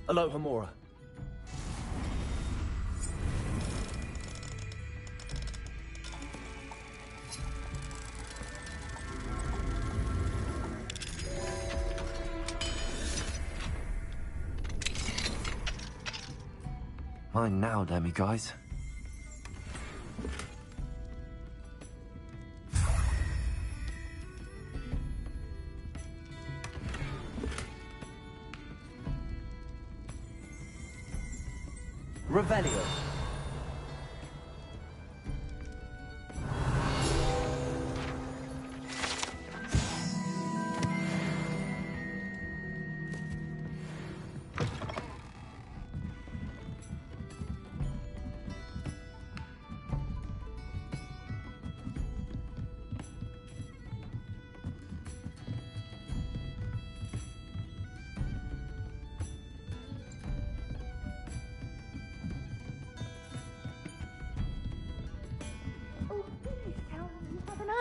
Aloha Mora. Mine now, Demi guys. Revelio.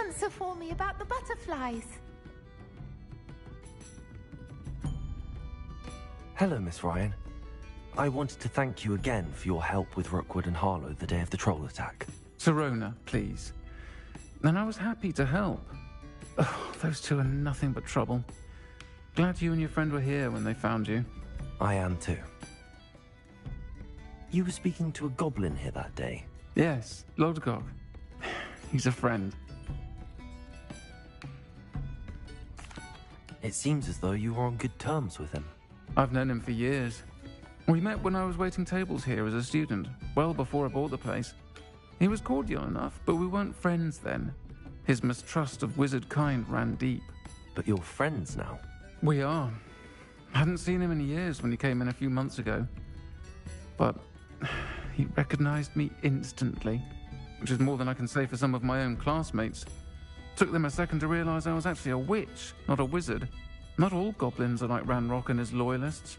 Answer for me about the butterflies. Hello, Miss Ryan. I wanted to thank you again for your help with Rookwood and Harlow the day of the troll attack. Sirona, please. And I was happy to help. Oh, those two are nothing but trouble. Glad you and your friend were here when they found you. I am too. You were speaking to a goblin here that day? Yes, Lodgok. He's a friend. It seems as though you were on good terms with him. I've known him for years. We met when I was waiting tables here as a student, well before I bought the place. He was cordial enough, but we weren't friends then. His mistrust of wizard kind ran deep. But you're friends now? We are. Hadn't seen him in years when he came in a few months ago. But he recognized me instantly, which is more than I can say for some of my own classmates. Took them a second to realize I was actually a witch, not a wizard. Not all goblins are like Ranrock and his loyalists.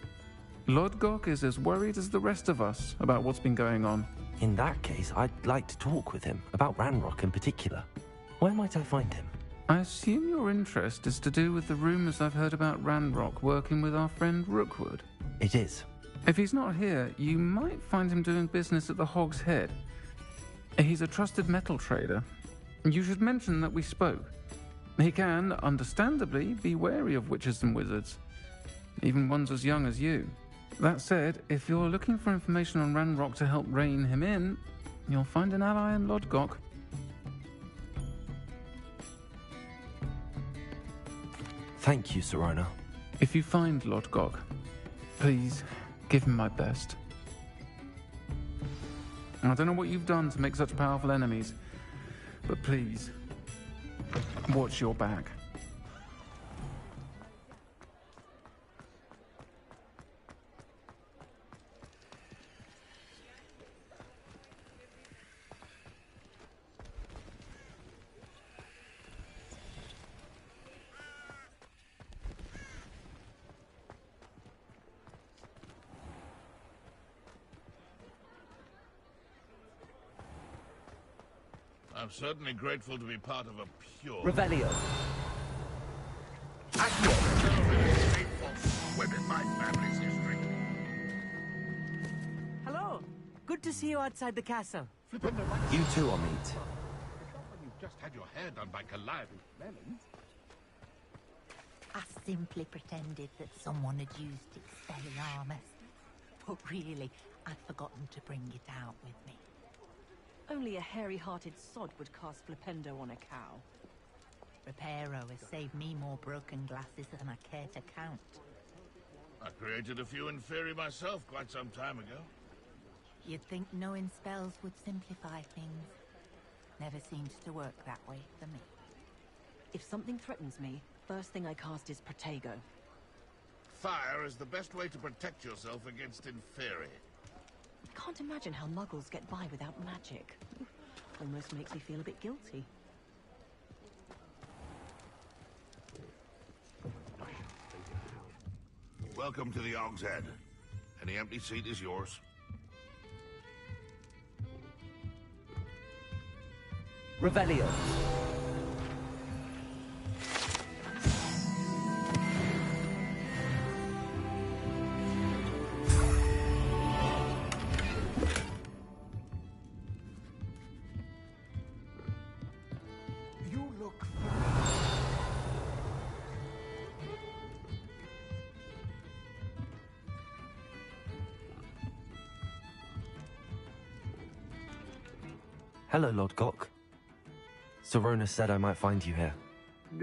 Lodgok is as worried as the rest of us about what's been going on. In that case, I'd like to talk with him, about Ranrock in particular. Where might I find him? I assume your interest is to do with the rumors I've heard about Ranrock working with our friend Rookwood. It is. If he's not here, you might find him doing business at the Hog's Head. He's a trusted metal trader. You should mention that we spoke. He can, understandably, be wary of witches and wizards, even ones as young as you. That said, if you're looking for information on Ranrock to help rein him in, you'll find an ally in Lodgok. Thank you, Sirona. If you find Lodgok, please give him my best. I don't know what you've done to make such powerful enemies, but please, watch your back. I'm certainly grateful to be part of a pure... Revelio. Web in my family's history. Hello. Good to see you outside the castle. You too, Amit. You've just had your hair done by Calliope Lemons. I simply pretended that someone had used its very armor. But really, I'd forgotten to bring it out with me. Only a hairy-hearted sod would cast Flipendo on a cow. Reparo has saved me more broken glasses than I care to count. I created a few in Fairy myself quite some time ago. You'd think knowing spells would simplify things. Never seems to work that way for me. If something threatens me, first thing I cast is Protego. Fire is the best way to protect yourself against Inferi. Can't imagine how muggles get by without magic. Almost makes me feel a bit guilty. Welcome to the Hog's Head. Any empty seat is yours. Revelio. look. Hello, Lord Gok. Serona said I might find you here.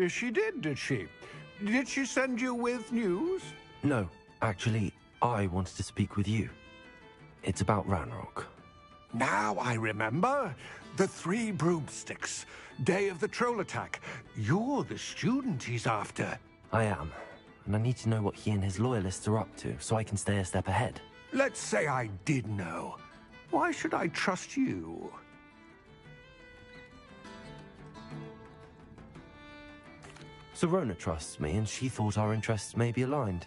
She did she? Did she send you with news? No, actually, I wanted to speak with you. It's about Ranrock. Now I remember. The 3 broomsticks. Day of the troll attack. You're the student he's after. I am, and I need to know what he and his loyalists are up to, so I can stay a step ahead. Let's say I did know. Why should I trust you? Serona trusts me, and she thought our interests may be aligned.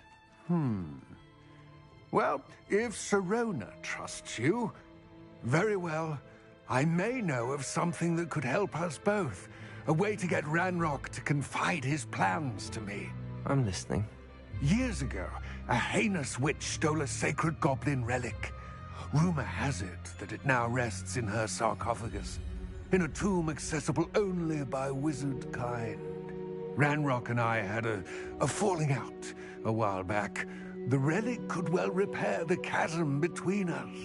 Well, if Serona trusts you, very well. I may know of something that could help us both. A way to get Ranrock to confide his plans to me. I'm listening. Years ago, a heinous witch stole a sacred goblin relic. Rumor has it that it now rests in her sarcophagus, in a tomb accessible only by wizard kind. Ranrock and I had a falling out a while back. The relic could well repair the chasm between us.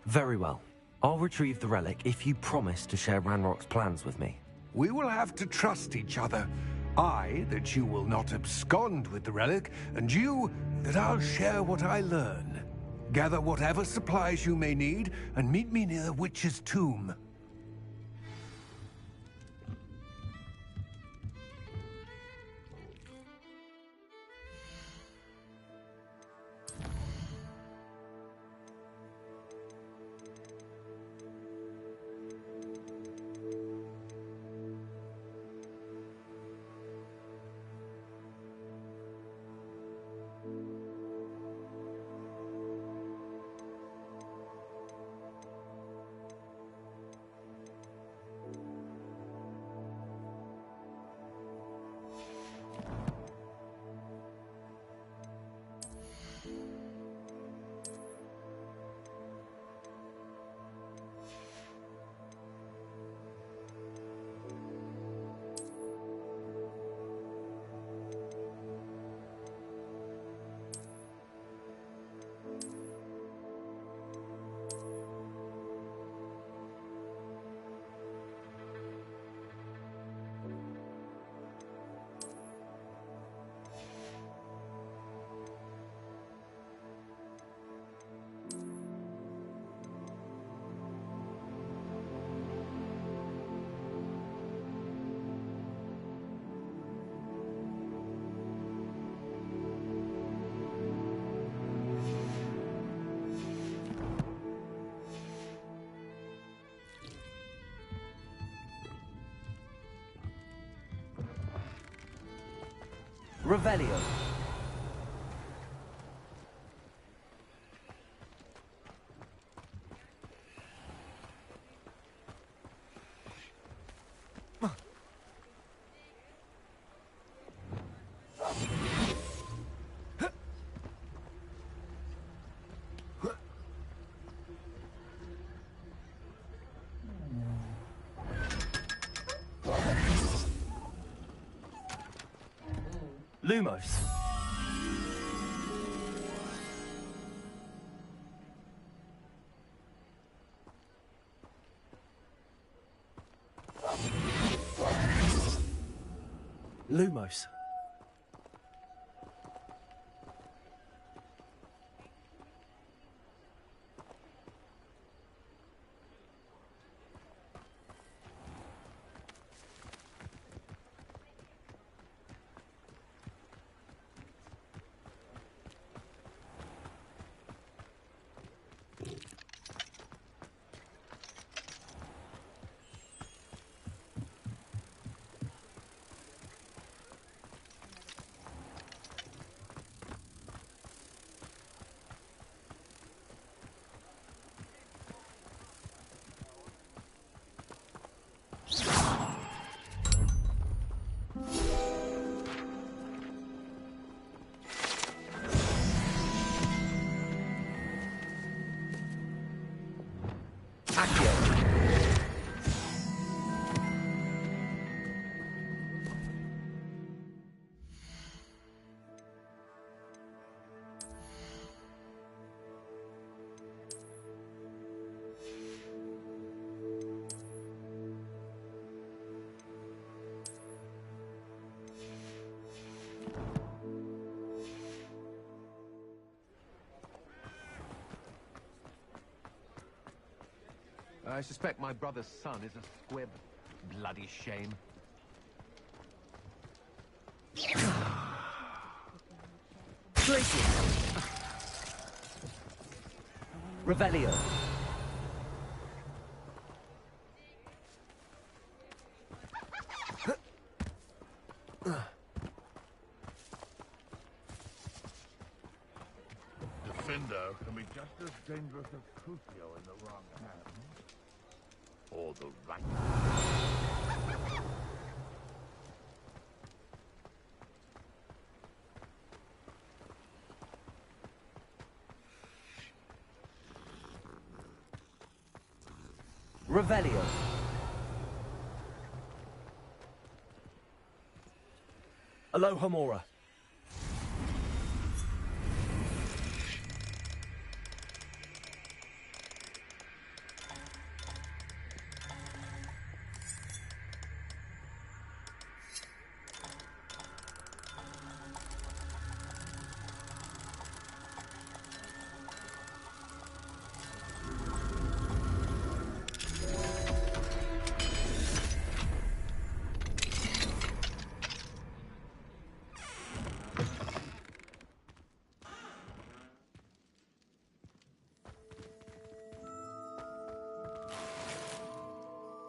Very well. I'll retrieve the relic if you promise to share Ranrock's plans with me. We will have to trust each other. I, that you will not abscond with the relic, and you, that I'll share what I learn. Gather whatever supplies you may need, and meet me near the witch's tomb. Revelio. Lumos. Lumos. I suspect my brother's son is a squib. Bloody shame. Tracy! Revelio. Defendo can be just as dangerous as Crucio in the wrong hands. Or the right. Revelio. Alohomora.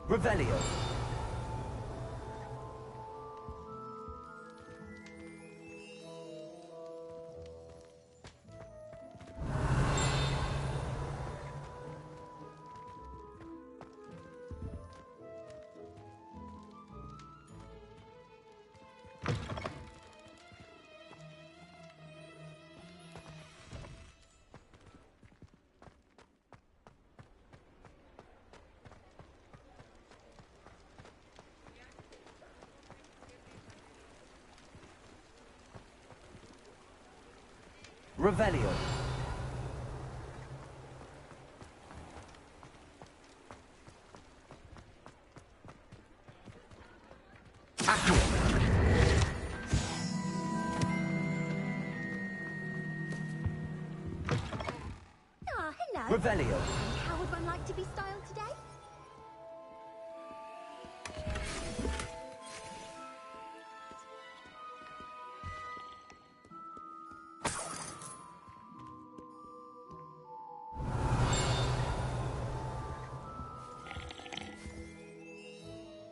Revelio. Revelio. Ah, hello. Revelio. How would one like to be styled today?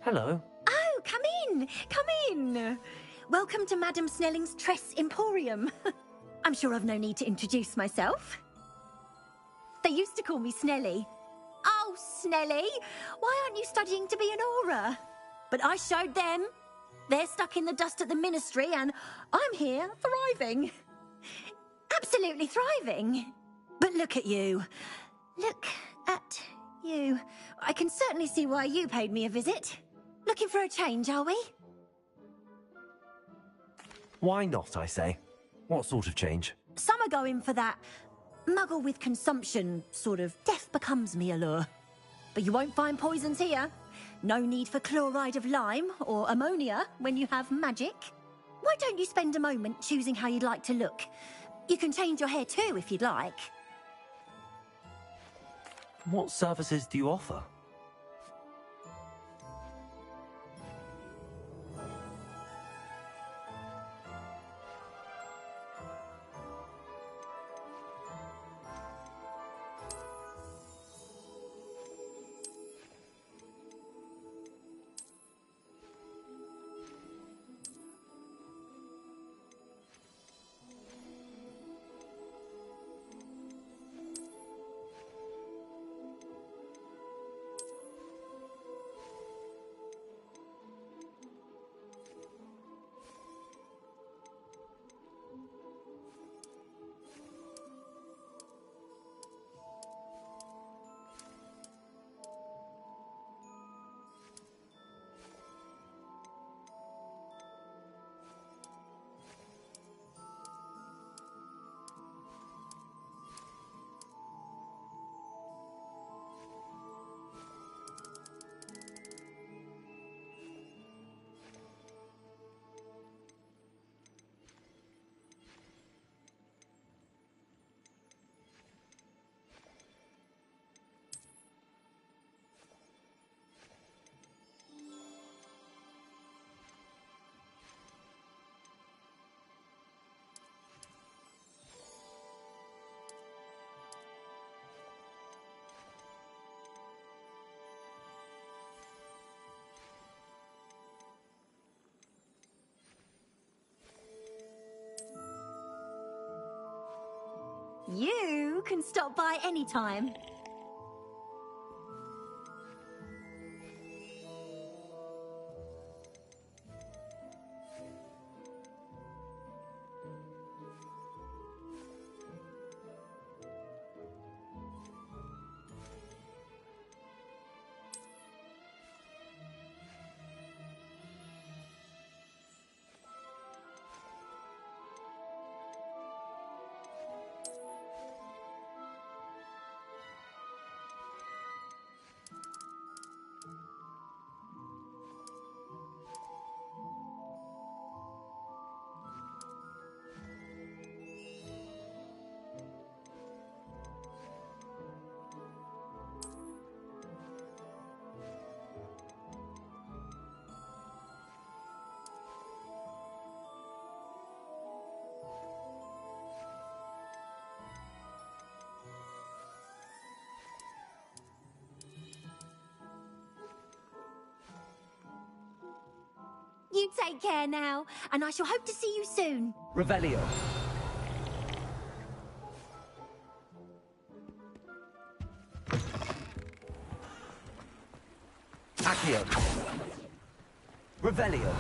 Hello. Oh, come in. Come in. Welcome to Madame Snelling's Tress Emporium. I'm sure I've no need to introduce myself. They used to call me Snelly. Oh, Snelly, why aren't you studying to be an aura? But I showed them. They're stuck in the dust at the ministry and I'm here thriving. Absolutely thriving. But look at you. Look at you. I can certainly see why you paid me a visit. Looking for a change, are we? Why not, I say? What sort of change? Some are going for that muggle with consumption, sort of death becomes me allure. But you won't find poisons here. No need for chloride of lime or ammonia when you have magic. Why don't you spend a moment choosing how you'd like to look? You can change your hair too if you'd like. What services do you offer? You can stop by any time. You take care now, and I shall hope to see you soon. Revelio. Accio. Revelio.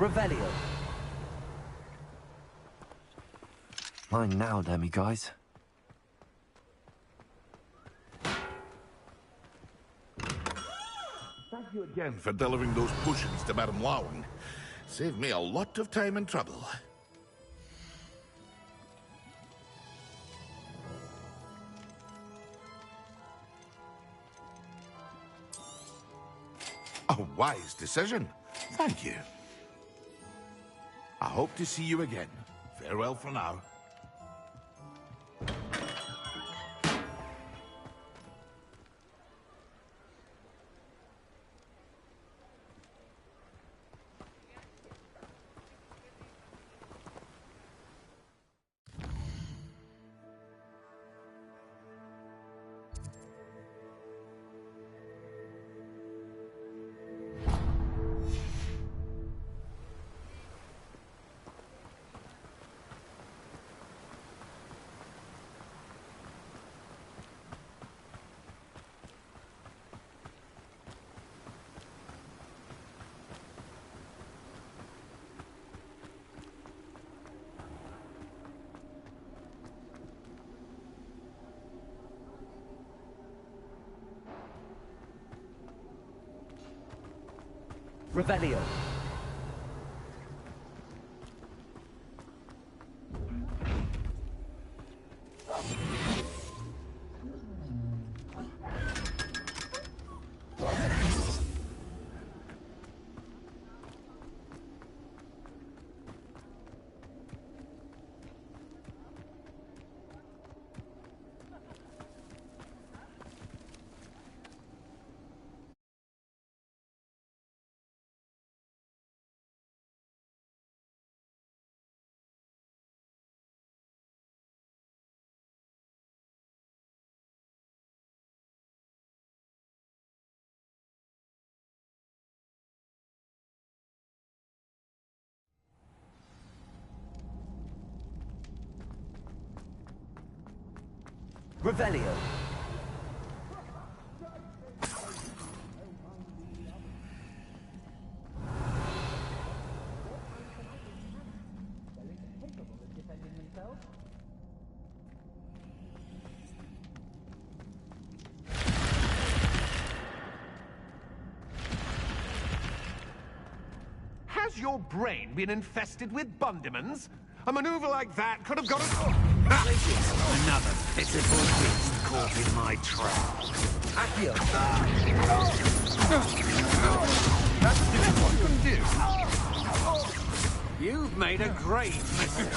Revelio. Mine now, Demi, guys. Thank you again for delivering those potions to Madame Lowing. Saved me a lot of time and trouble. A wise decision. Thank you. I hope to see you again. Farewell for now. Revelio. Revelio. Has your brain been infested with bundimans? A maneuver like that could have got us... Another pitiful beast caught in my trap. Accio. That's the best you can do. You've made a great mistake.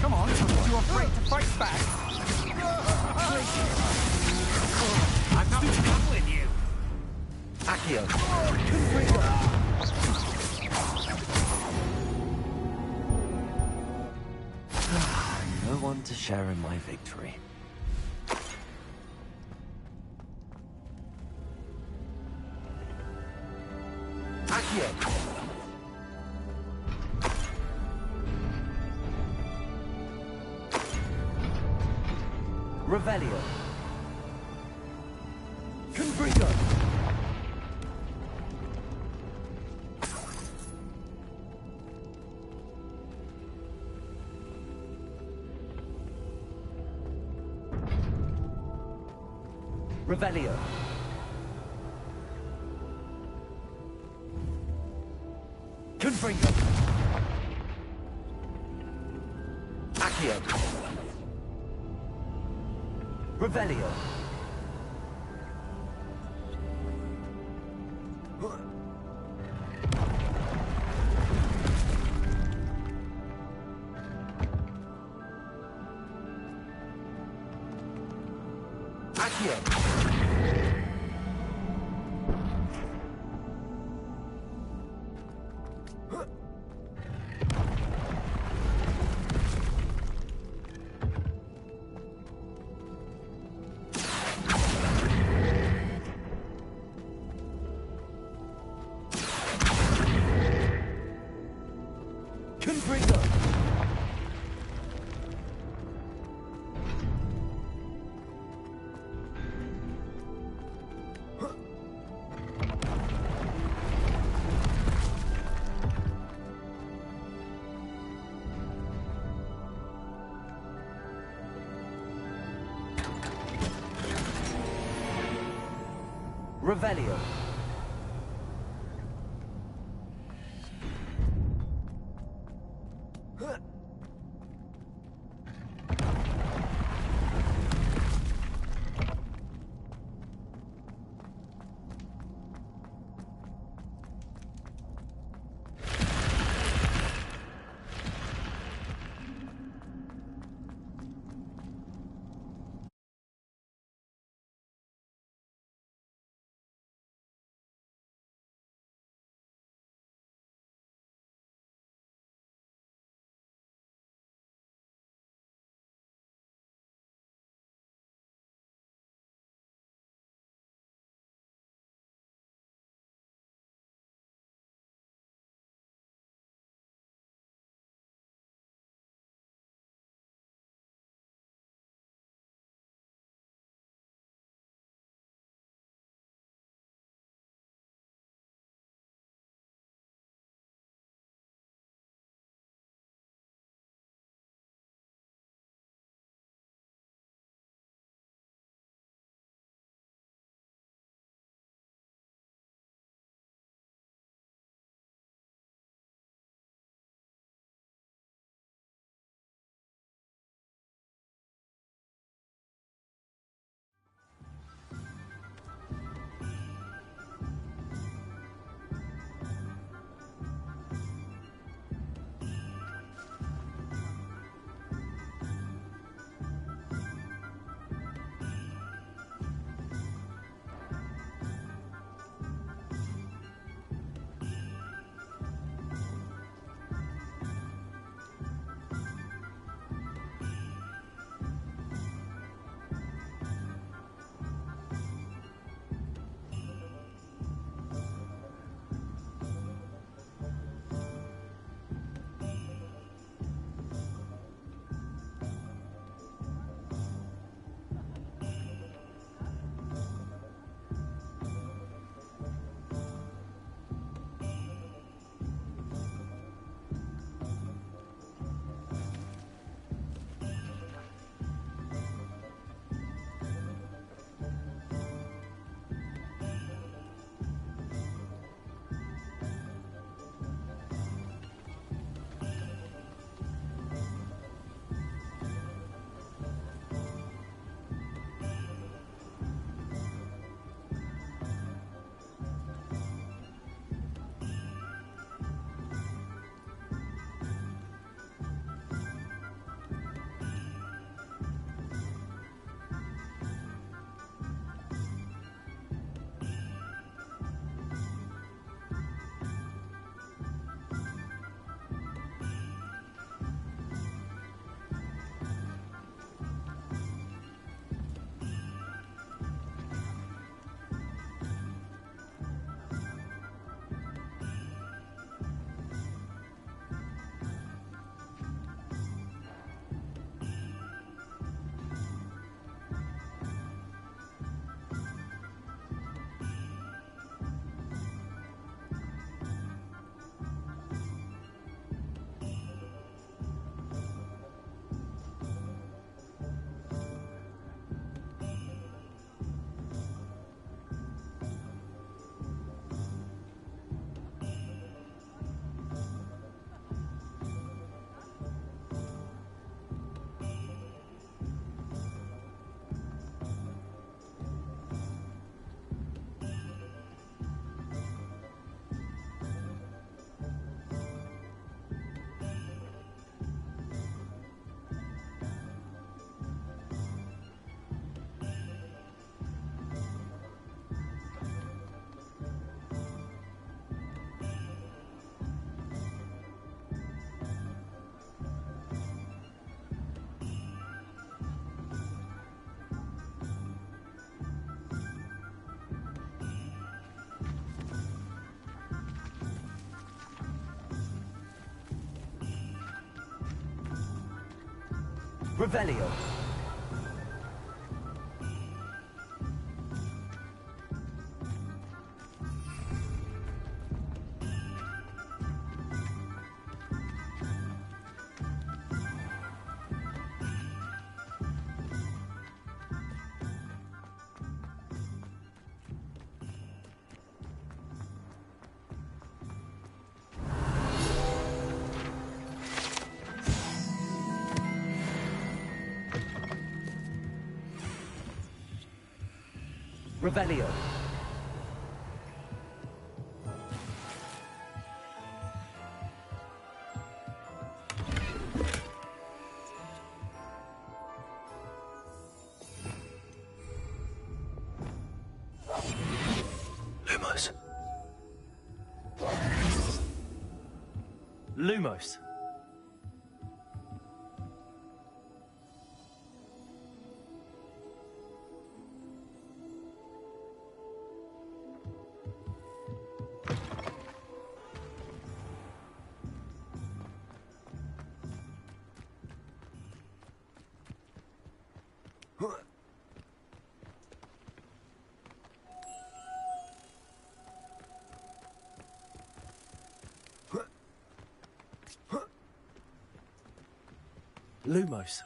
Come on, you afraid to fight back? I'm not done with you. Accio. No one to share in my victory. Accio. Revelio. Confringo. Revelio. Confringo. Accio. Revelio. Accio. Confringo. Revelio. Revelio. Revelio. Lumos. Lumos. Lumos.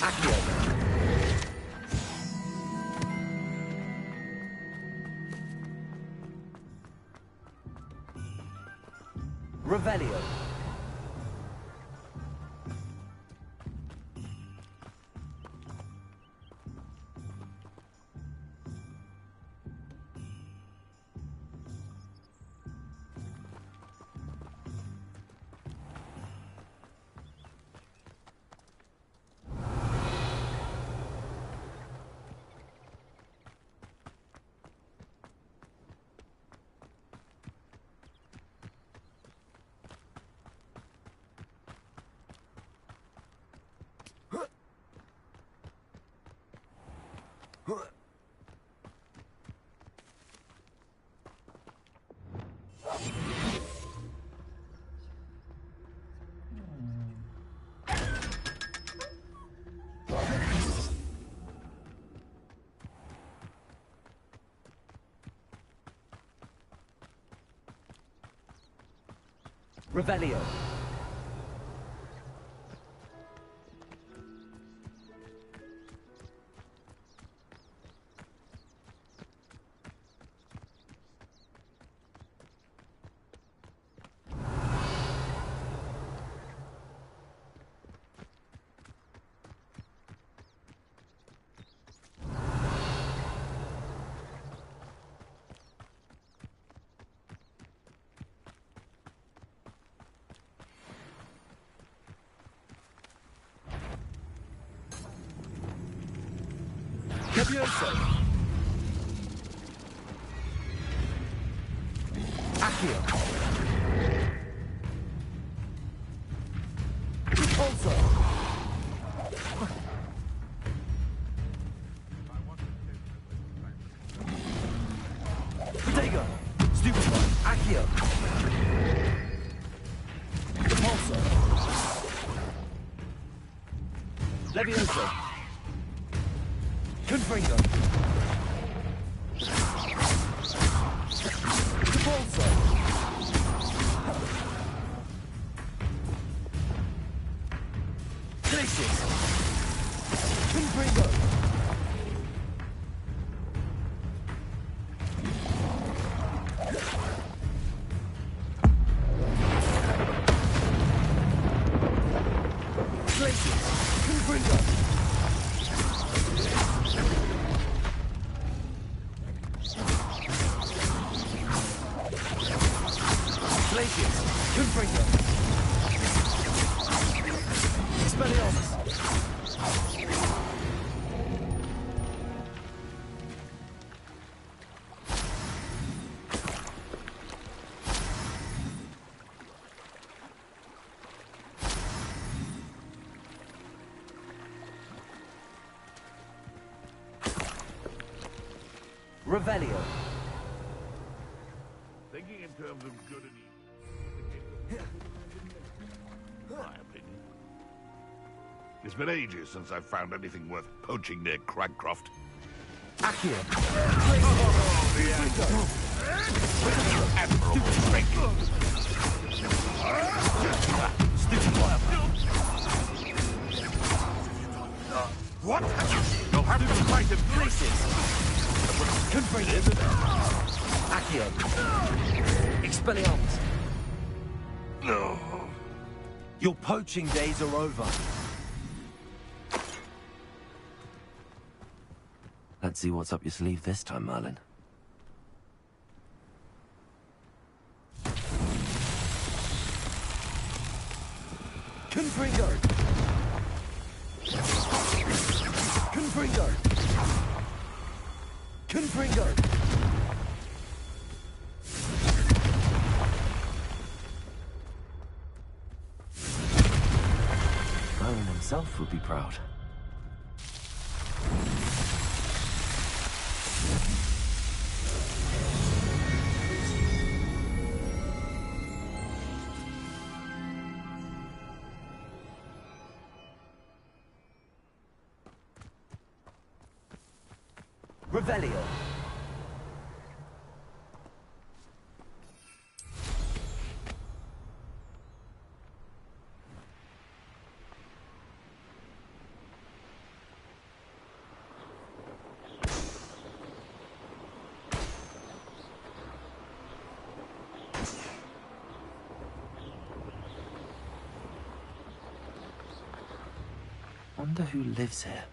Accio. Revelio. Revelio. Levioso. Accio. Repulso. Protego. Stupefy. Accio. Repulso. Levioso. Confringo. Repulso. Glacius. Confringo. Glacius. Confringo. Glacius, Confringo. Expelliarmus! Revelio. Thinking in terms of good and evil. My opinion. It's been ages since I've found anything worth poaching near Cragcroft. Accio. Admirable strength. What? You'll have to fight in places. Confringo. Accio. Expelliarmus. No. Your poaching days are over. Let's see what's up your sleeve this time, Merlin. Confringo! Confringo! Confringo! Merlin himself would be proud. Revelio. Wonder who lives here.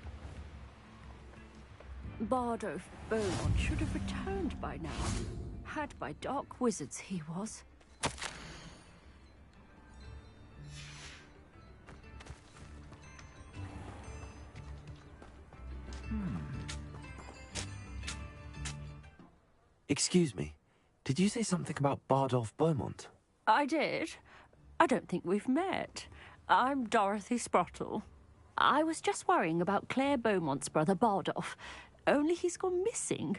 Bardolph Beaumont should have returned by now. Had by dark wizards he was. Excuse me, did you say something about Bardolph Beaumont? I did. I don't think we've met. I'm Dorothy Sprottle. I was just worrying about Claire Beaumont's brother Bardolph. Only he's gone missing.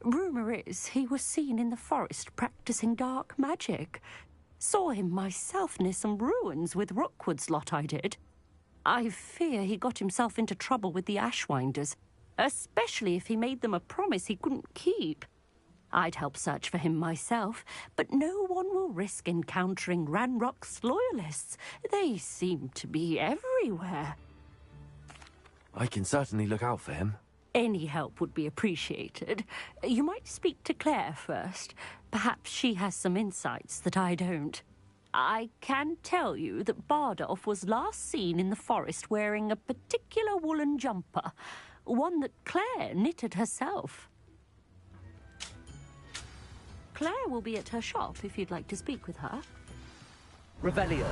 Rumour is he was seen in the forest practicing dark magic. Saw him myself near some ruins with Rookwood's lot, I did. I fear he got himself into trouble with the Ashwinders, especially if he made them a promise he couldn't keep. I'd help search for him myself, but no one will risk encountering Ranrock's loyalists. They seem to be everywhere. I can certainly look out for him. Any help would be appreciated. You might speak to Claire first. Perhaps she has some insights that I don't. I can tell you that Bardolph was last seen in the forest wearing a particular woolen jumper, one that Claire knitted herself. Claire will be at her shop if you'd like to speak with her. Revelio.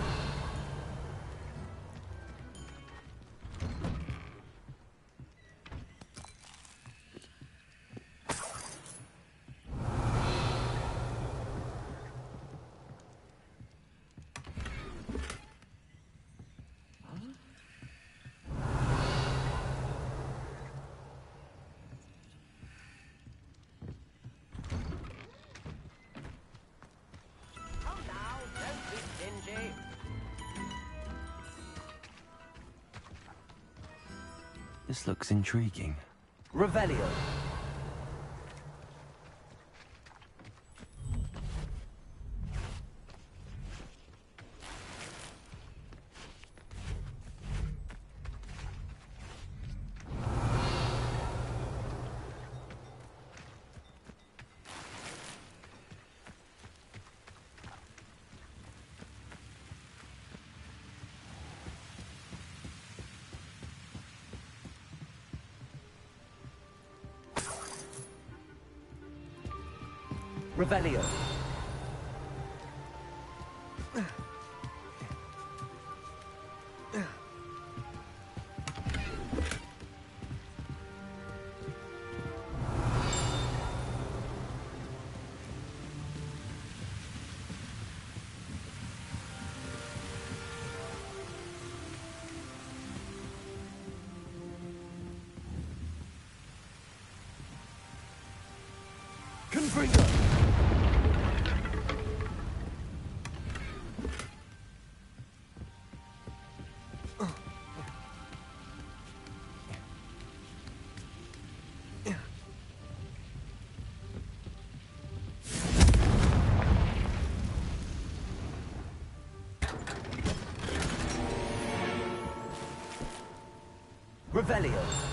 This looks intriguing. Revelio. Revelio. Confringo! Revelio.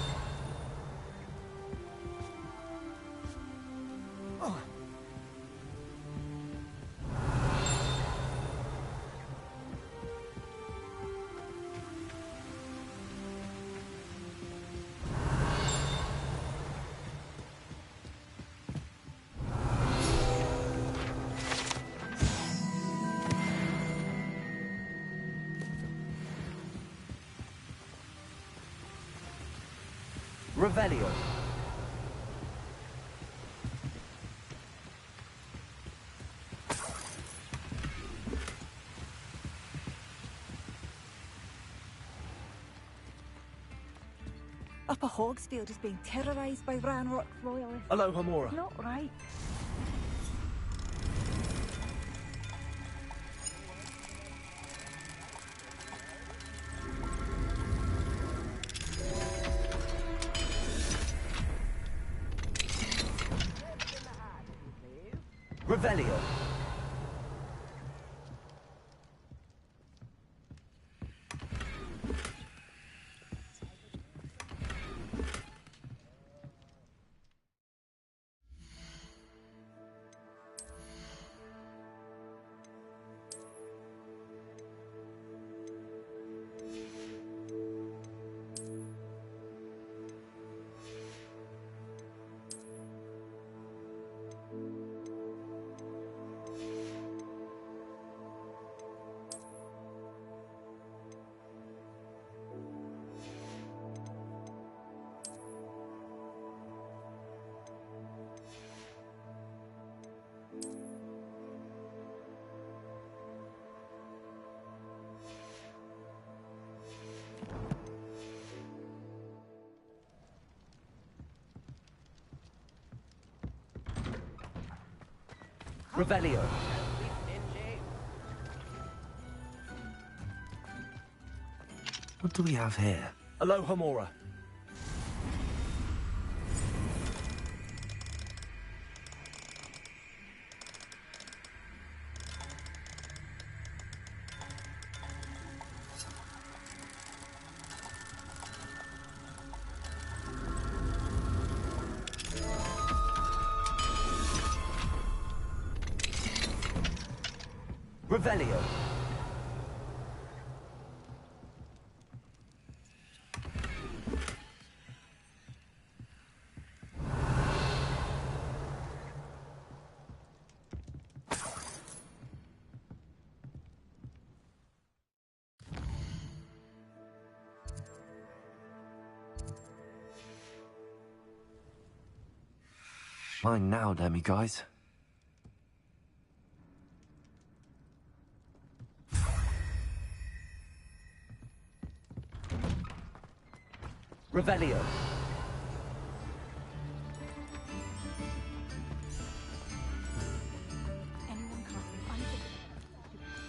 Revelio. Upper Hogsfield is being terrorised by Ranrock royalists. Hello, Homora. Not right. Revelio. Revelio. What do we have here? Hello, Homora. Revelio. Mine now, Demi guys. Revelio. Anyone casting unfit.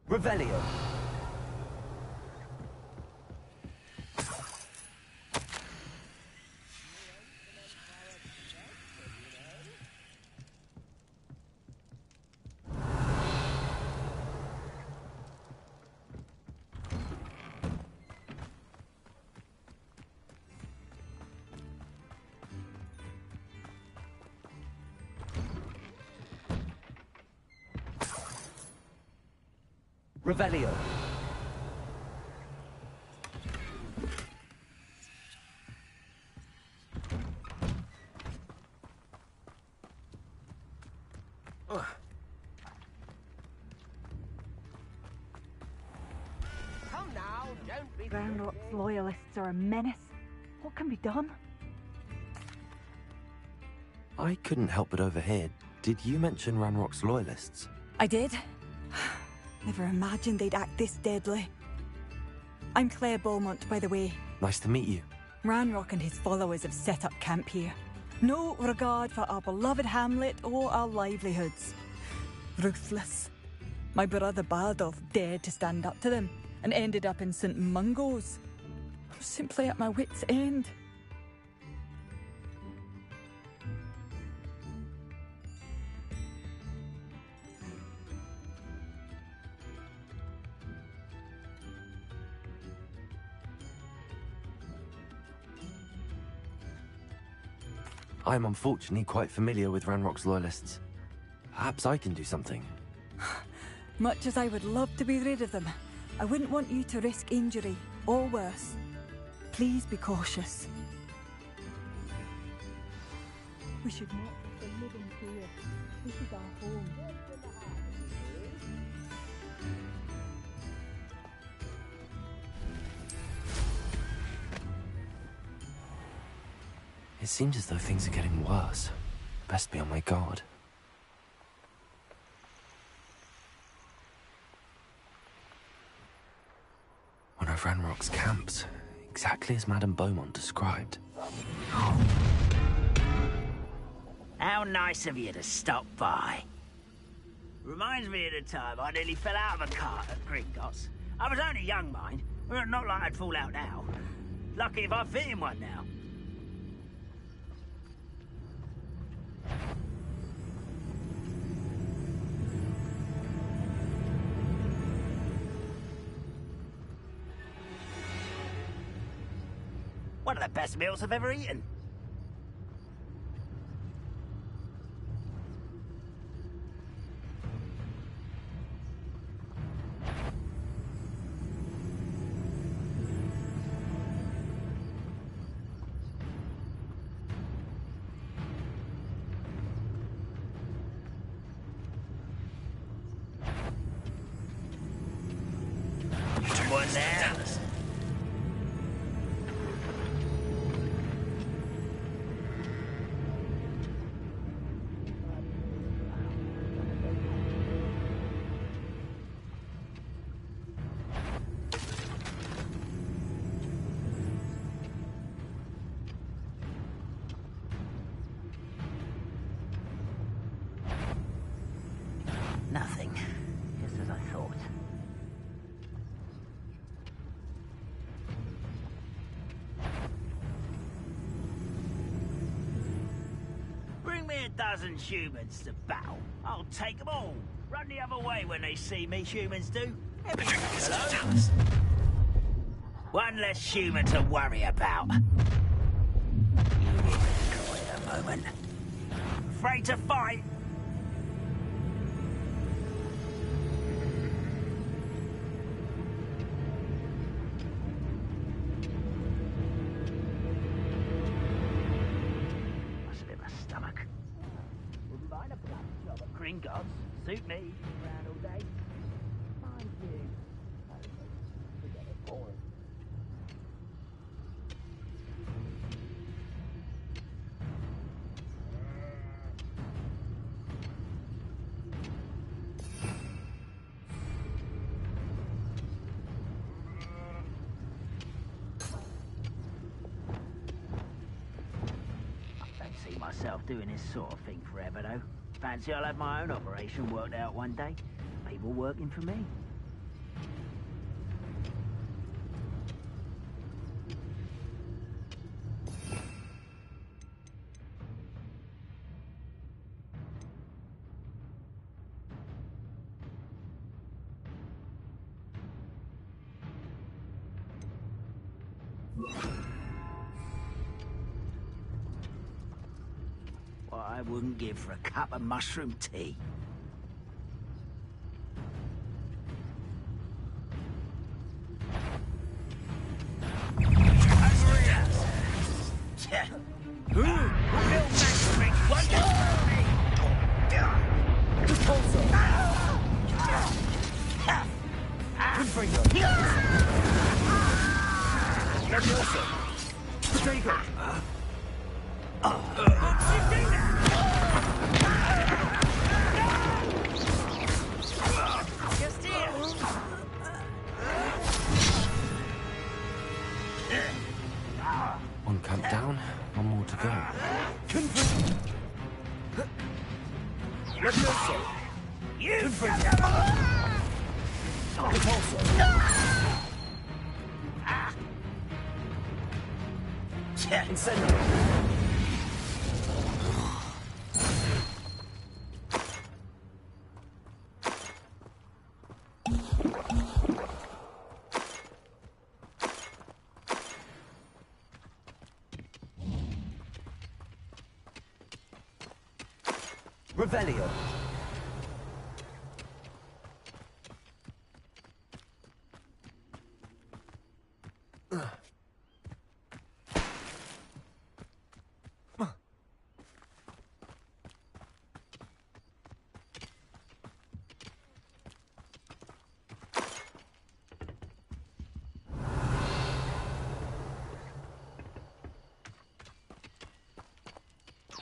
Revelio. Revelio. Ranrock's loyalists are a menace. What can be done? I couldn't help but overhear. Did you mention Ranrock's loyalists? I did. Never imagined they'd act this deadly. I'm Claire Beaumont, by the way. Nice to meet you. Ranrock and his followers have set up camp here. No regard for our beloved hamlet or our livelihoods. Ruthless. My brother Bardolph dared to stand up to them and ended up in St. Mungo's. I was simply at my wit's end. I'm unfortunately quite familiar with Ranrock's loyalists. Perhaps I can do something. Much as I would love to be rid of them, I wouldn't want you to risk injury, or worse. Please be cautious. We should not have been living here. This is our home. It seems as though things are getting worse. Best be on my guard. One of Ranrock's camps, exactly as Madame Beaumont described. How nice of you to stop by. Reminds me of the time I nearly fell out of a cart at Gringotts. I was only young, mind. Well, not like I'd fall out now. Lucky if I fit in one now. One of the best meals I've ever eaten. Someone there. Nothing. Just as I thought. Bring me a dozen humans to battle. I'll take them all. Run the other way when they see me, humans do. Hello? One less human to worry about. You wait a moment. Afraid to fight? Gringotts suit me. Around all day. Mind you. Forget it, boy. I don't see myself doing this sort of thing forever, though. Fancy I'll have my own operation worked out one day. People working for me. What I wouldn't give for a cup of mushroom tea. Confringo. Levioso! Potato! Just here! One camp down, one more to go. Levioso! You! Repulsor! Incendio! Revelio.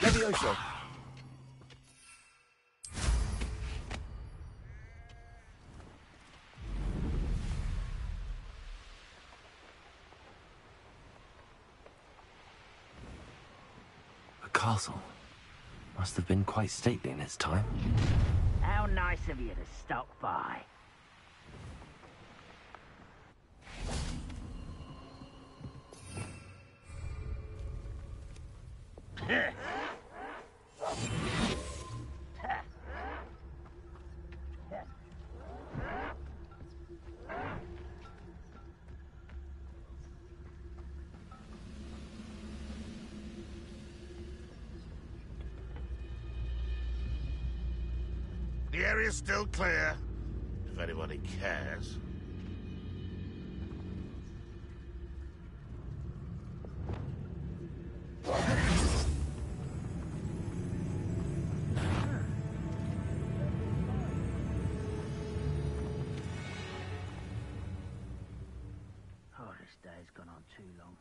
Levioso. A castle. Must have been quite stately in its time. How nice of you to stop by. The area's still clear, if anybody cares. Oh, this day's gone on too long.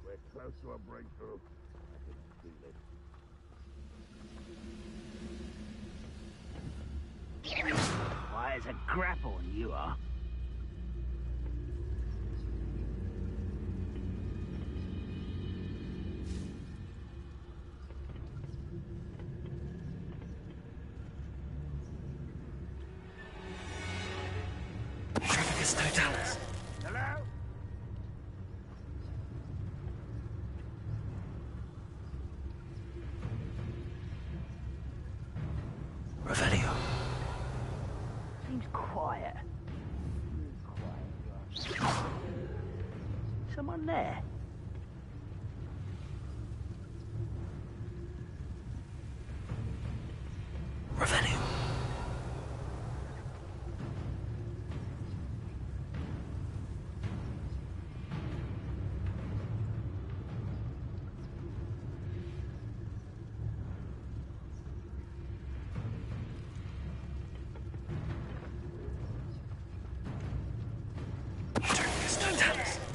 We're close to a breakthrough. I can feel it. Why, it's a grapple and you are. Hello? Revelio. Seems quiet. Someone there? Revelio.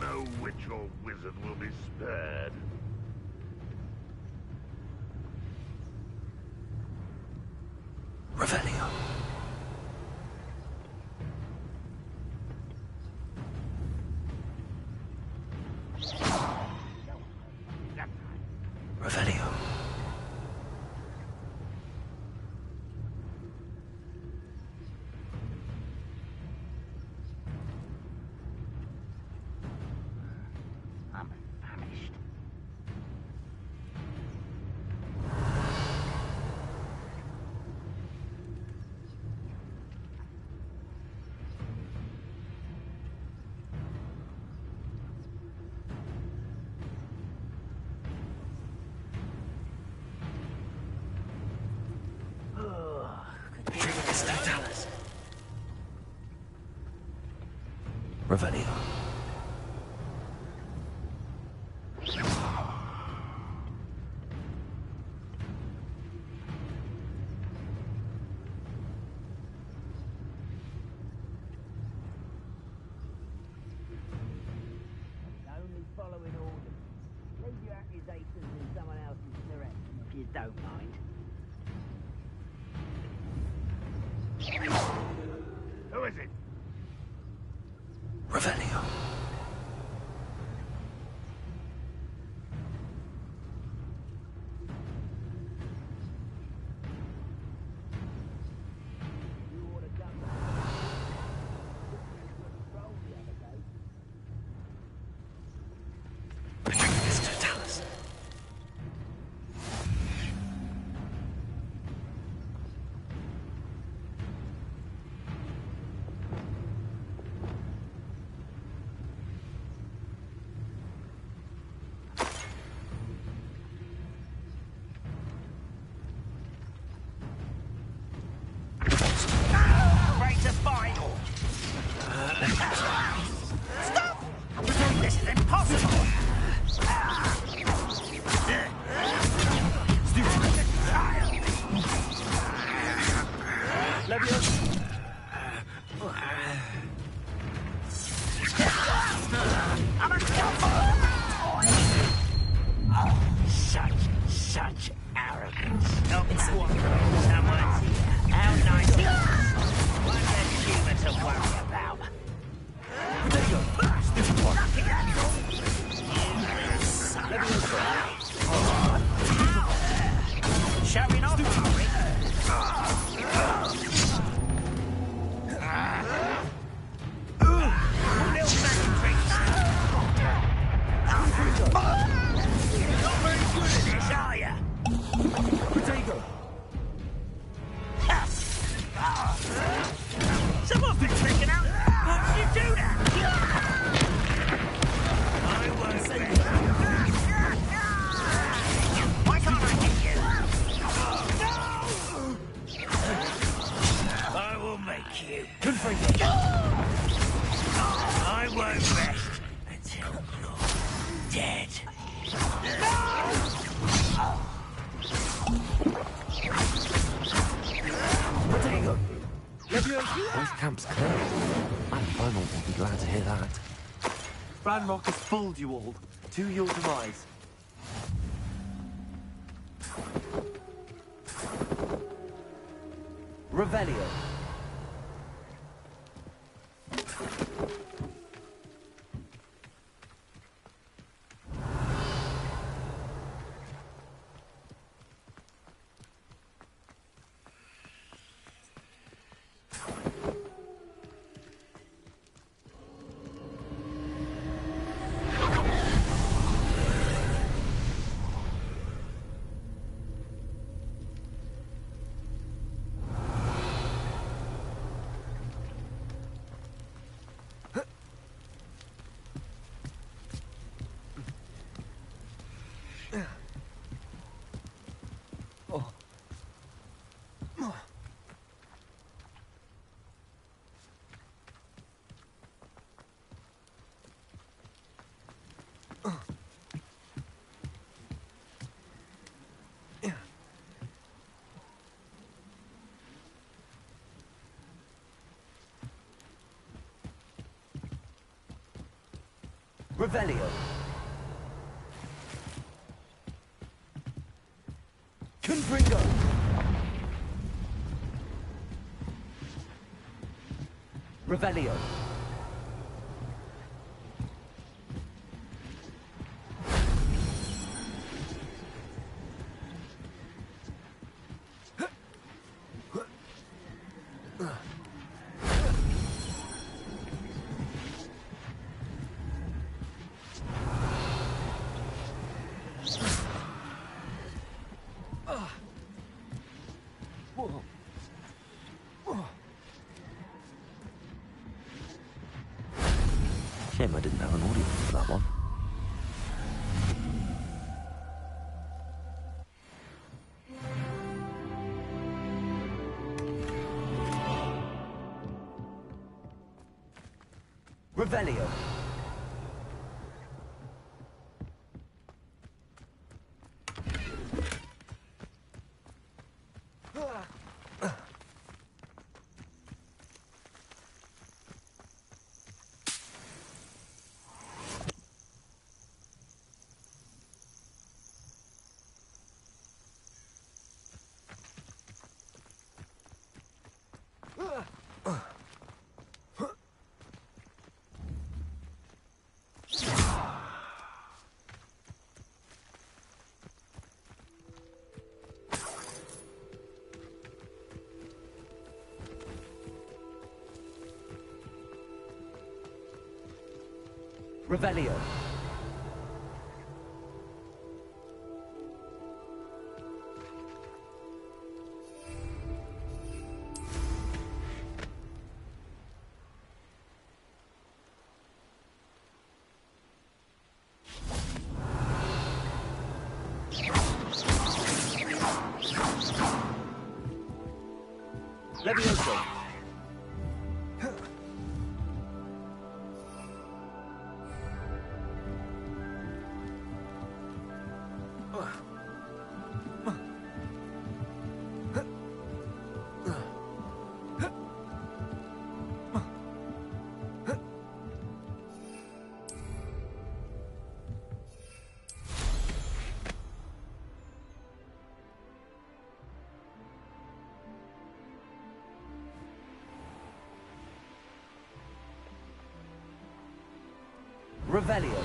No witch or wizard will be spared. Revelio. Revelio. I'm famished. Revelio. Only following orders. Leave your accusations in someone else's direction if you don't mind. Who is it? Revelio. Ready to fight? Stop! This is impossible! I'm a such arrogance. Not it's someone's here. How nice it is. One less humour to worry about. Showing off, are we? Little tricks. You're not very good at this, are you? Potato. Someone's been freaking out. How did you do that? I won't say that. Why can't I get you? No! I will make you. I won't rest until you're dead. Potato. Where's camp's clear? Madam Beaumont will be glad to hear that. Ranrock has fooled you all. To your demise. Revelio. Revelio. Confringo. Revelio. Shame I didn't have an audience for that one. Revelio. Revelio. Levioso. Revelio.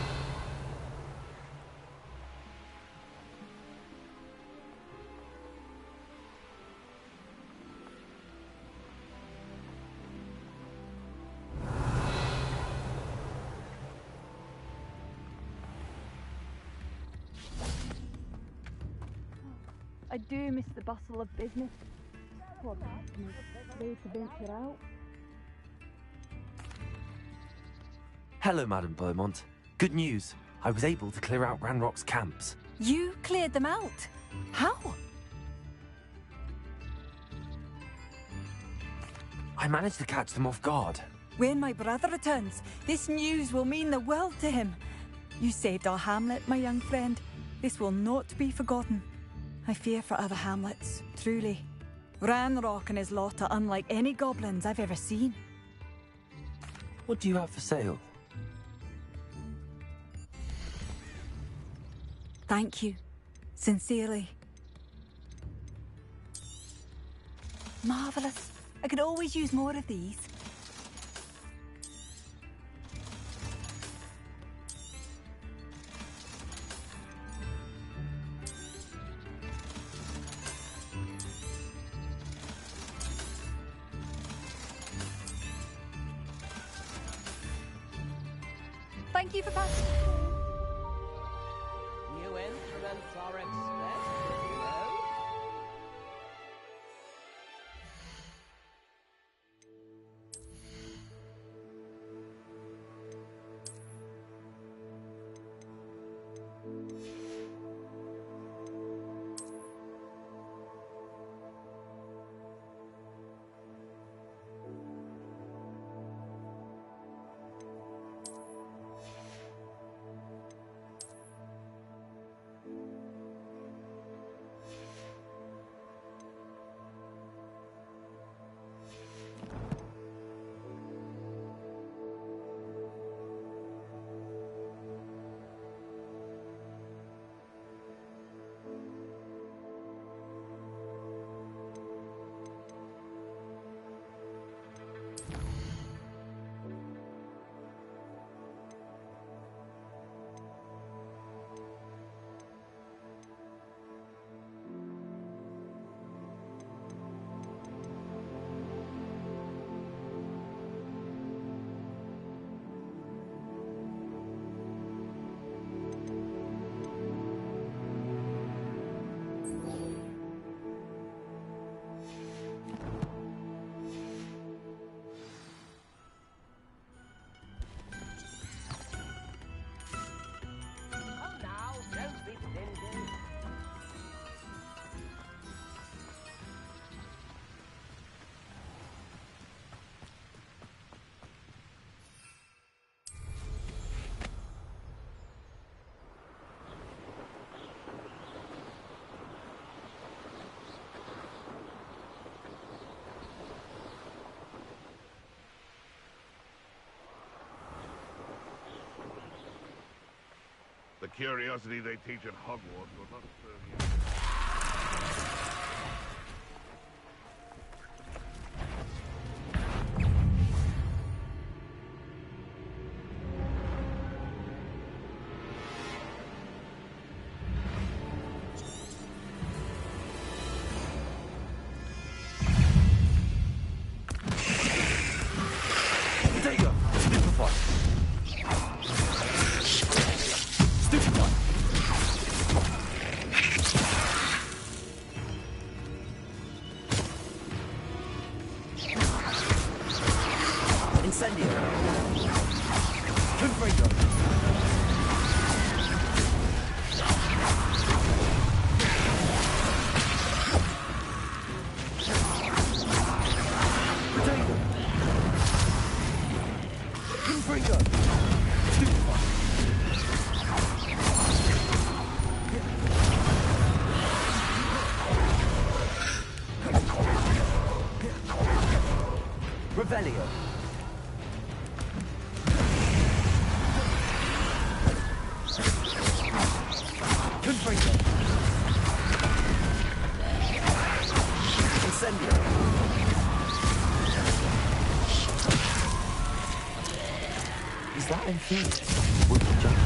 I do miss the bustle of business. Poor customers, afraid to venture out. Hello, Madame Beaumont. Good news. I was able to clear out Ranrock's camps. You cleared them out? How? I managed to catch them off guard. When my brother returns, this news will mean the world to him. You saved our hamlet, my young friend. This will not be forgotten. I fear for other hamlets, truly. Ranrock and his lot are unlike any goblins I've ever seen. What do you have for sale? Thank you. Sincerely. Marvellous. I could always use more of these. Thank you for passing. New instruments are expected, you know. curiosity they teach at Hogwart will not serve you. Revelio. Confringo. Incendio. Is that infuriating? Would you jump?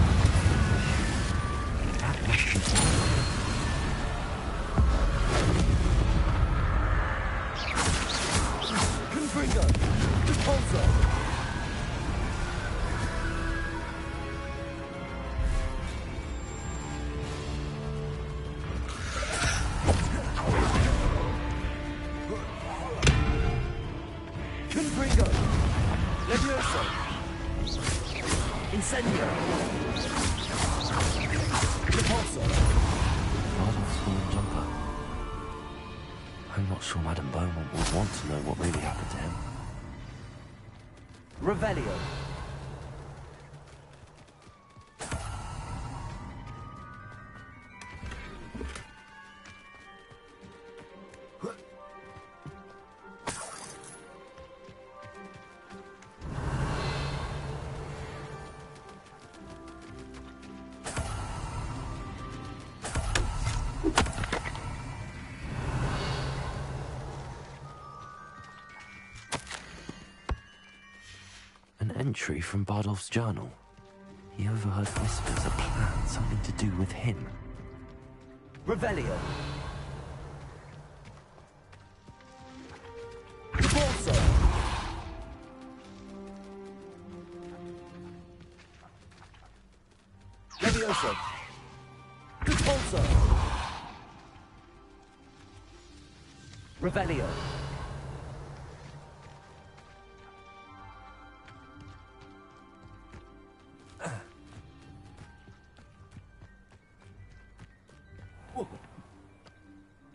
That must be something. Confringo. Repulsor. Confringo. Levioso. Incendio. Repulsor. Bardolph's fallen jumper. I'm not sure Madame Beaumont would want to know what really happened to him. Revelio. An entry from Bardolph's journal. He overheard whispers, a plan, something to do with him. Revelio. Repulsor. Levioso. Repulsor. Revelio.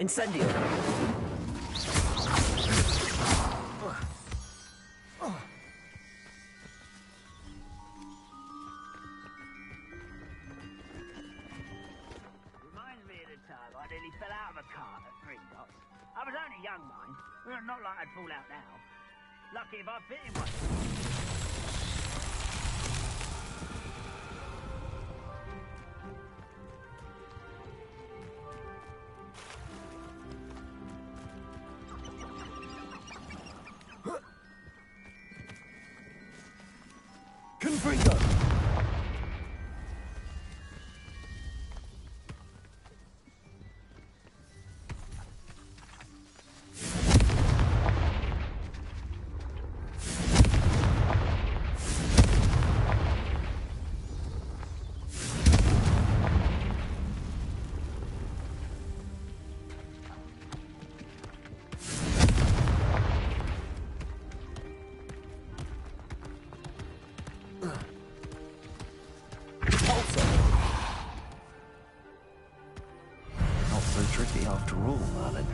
Incendio. Reminds me of the time I nearly fell out of a cart at Gringotts. I was only young, mind. Well, not like I'd fall out now. Lucky if I fit in one. Confringo. Not so tricky after all, Merlin.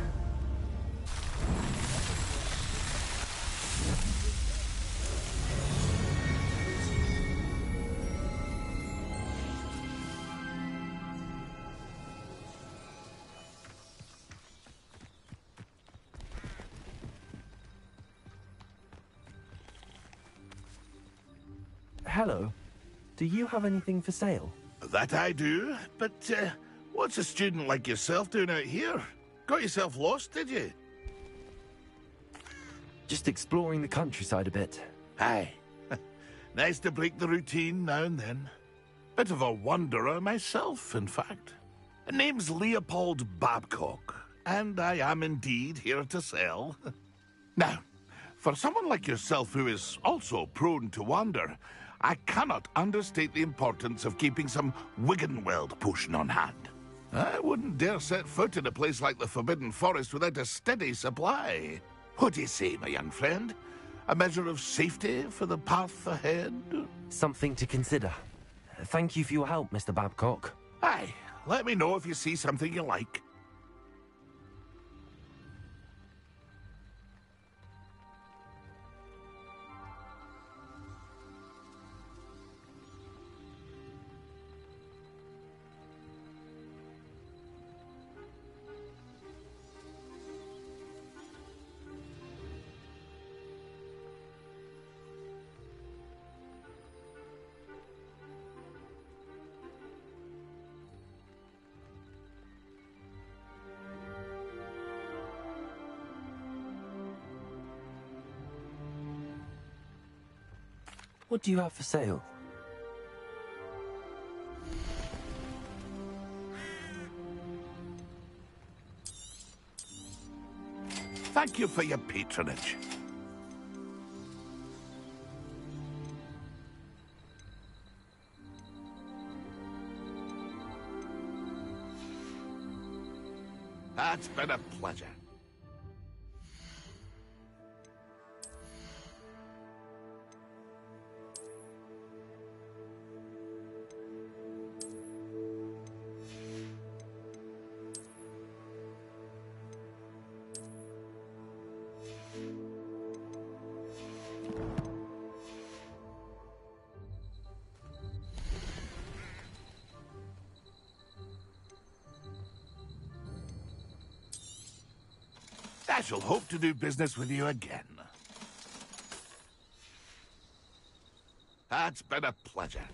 Hello. Do you have anything for sale? That I do, but what's a student like yourself doing out here? Got yourself lost, did you? Just exploring the countryside a bit. Aye. Nice to break the routine now and then. Bit of a wanderer myself, in fact. Name's Leopold Babcock, and I am indeed here to sell. Now, for someone like yourself who is also prone to wander, I cannot understate the importance of keeping some Wiggenweld potion on hand. I wouldn't dare set foot in a place like the Forbidden Forest without a steady supply. What do you say, my young friend? A measure of safety for the path ahead? Something to consider. Thank you for your help, Mr. Babcock. Aye, let me know if you see something you like. What do you have for sale? Thank you for your patronage. That's been a pleasure. I shall hope to do business with you again. That's been a pleasure.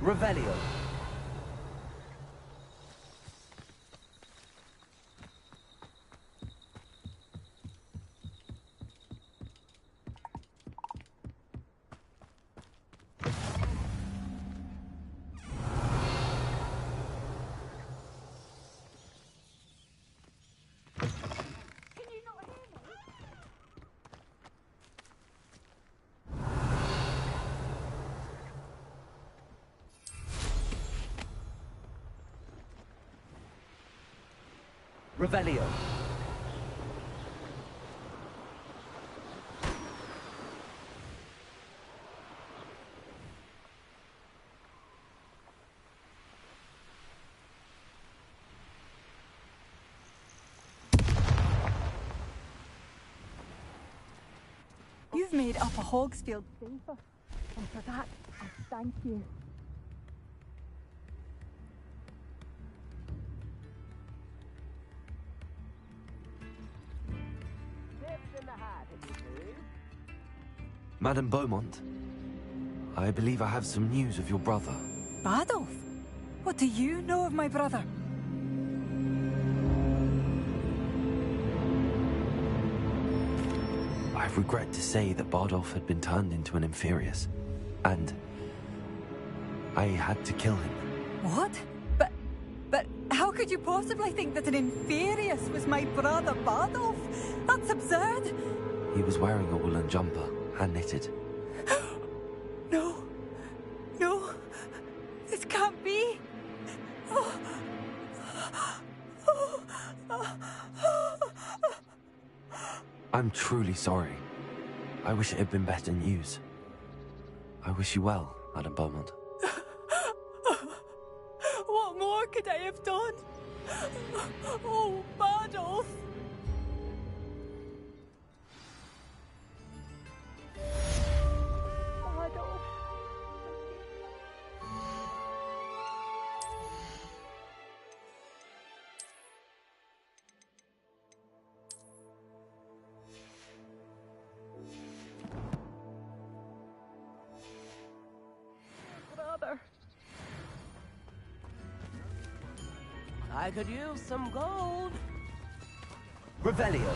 Revelio. Revelio. You've made Upper Hogsfield safer, and for that, I thank you. Madame Beaumont, I believe I have some news of your brother. Adolf? What do you know of my brother? I regret to say that Bardolph had been turned into an Inferius, and I had to kill him. What? But how could you possibly think that an Inferius was my brother Bardolph? That's absurd! He was wearing a woolen jumper, hand-knitted. No. No. This can't be. I'm truly sorry. I wish it had been better news. I wish you well, Madame Beaumont. What more could I have done? Oh, Bardolph! Bardolph. I could use some gold. Revelio.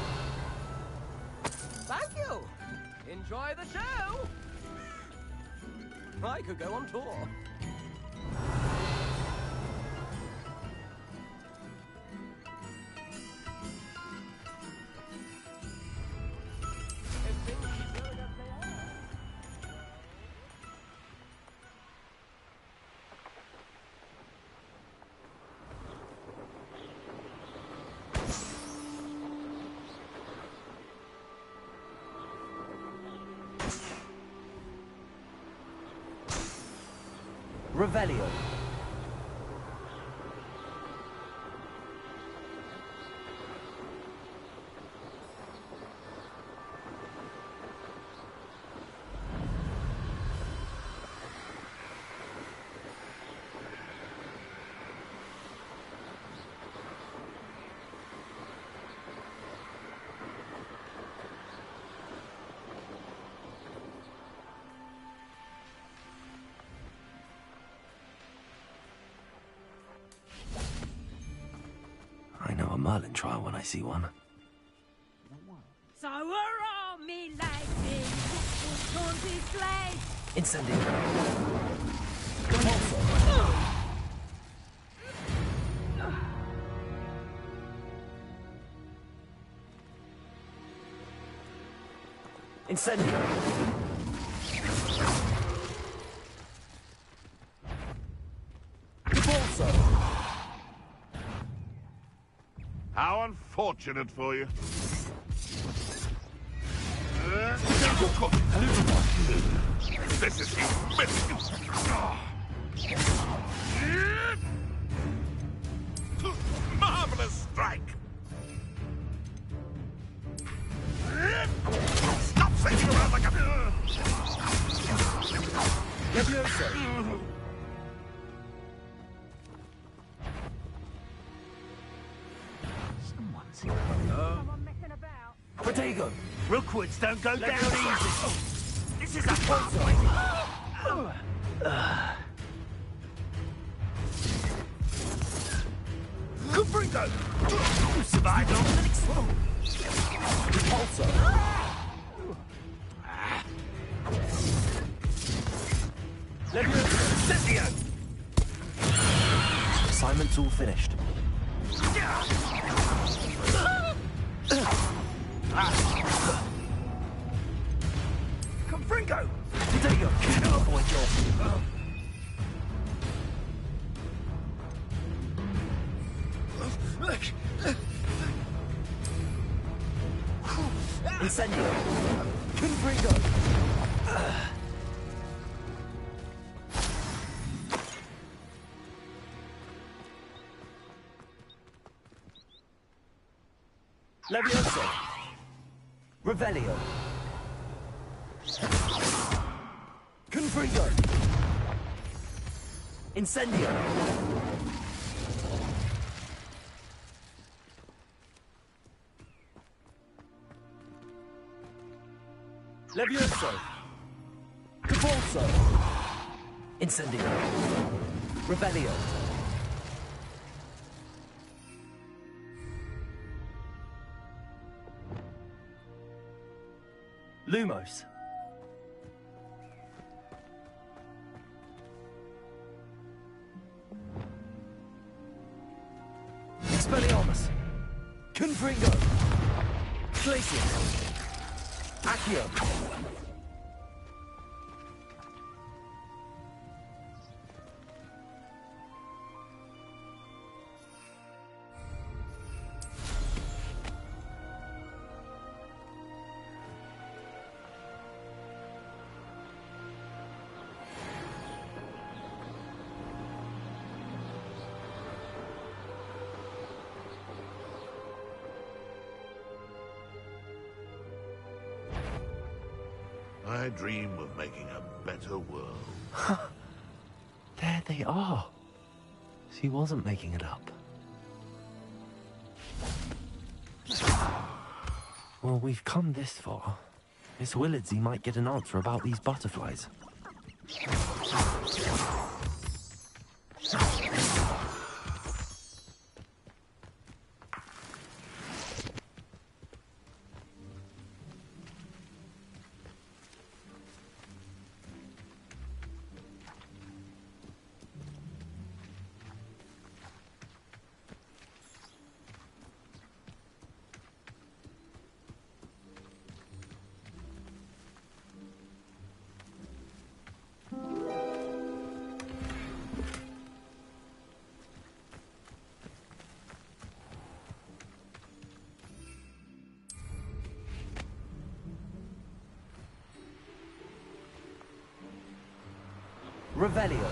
Thank you. Enjoy the show. I could go on tour. Revelio. I know a Merlin trial when I see one. So hurrah, me lady! Taunty slay! Incendio. Incendio. Repulso. How unfortunate for you. This is marvelous strike. Stop sailing around like a... Levioso. Protego. Rookwoods don't go down easy. This is a Repulso. Confringo! You survived longer than expected. Repulso. Levioso. Incendio! Assignment's all finished. Confringo! Protego. Avoid your... Incendio. Confringo. Levioso. Revelio. Confringo. Incendio. Levioso. Repulso. Incendio. Revelio. Lumos. Expelliarmus. Confringo. Glacius. Accio. I dream of making a better world. There they are. She wasn't making it up. Well, we've come this far. Miss Willardsey might get an answer about these butterflies. Revelio.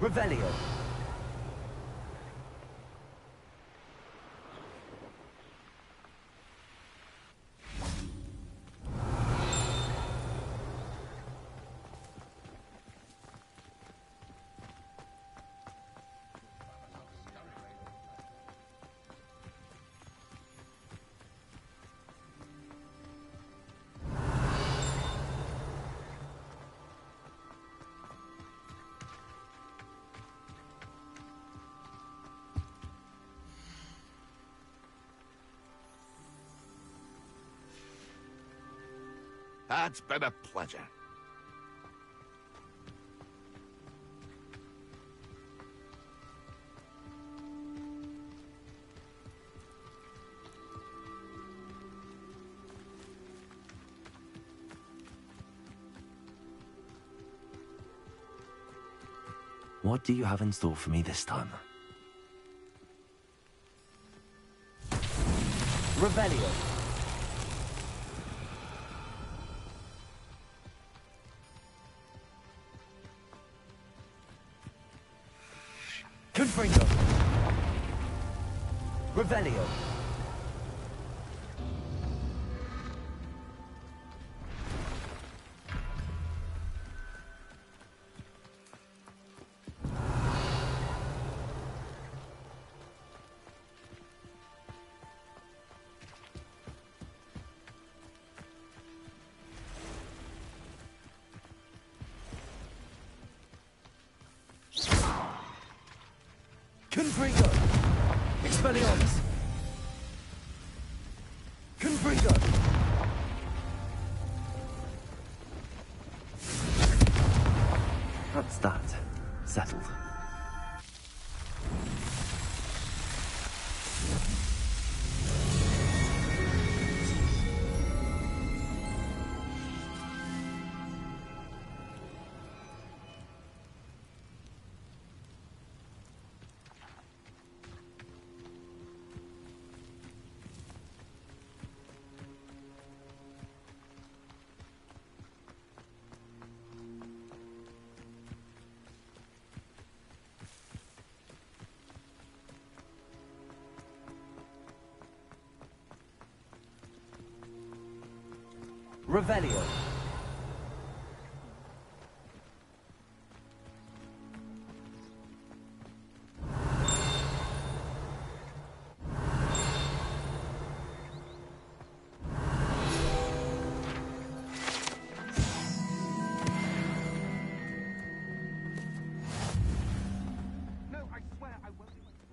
Revelio. It's been a pleasure. What do you have in store for me this time? Revelio. Confringo. Revelio. Confringo. Expelliarmus. Confringo. That's that. Settled. Revelio. No, I swear I won't do it.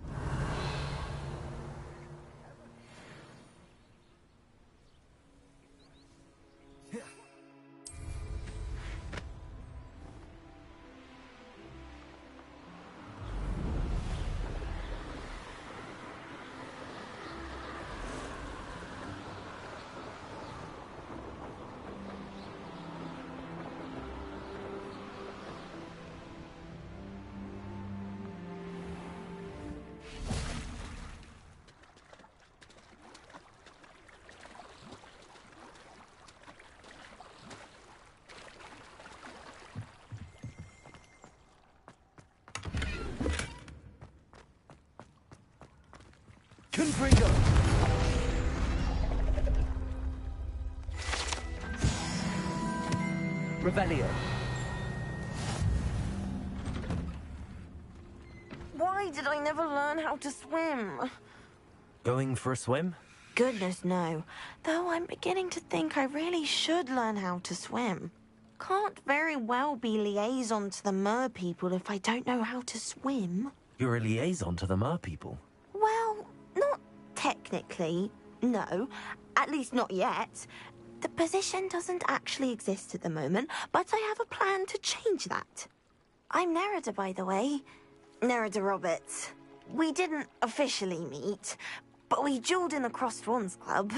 Confringo. Revelio. Why did I never learn how to swim? Going for a swim? Goodness, no. Though I'm beginning to think I really should learn how to swim. Can't very well be liaison to the mer people if I don't know how to swim. You're a liaison to the mer people. Well, not technically, no. At least not yet. The position doesn't actually exist at the moment, but I have a plan to change that. I'm Nerida, by the way. Nerida Roberts. We didn't officially meet, but we duelled in the Crossed Swans Club.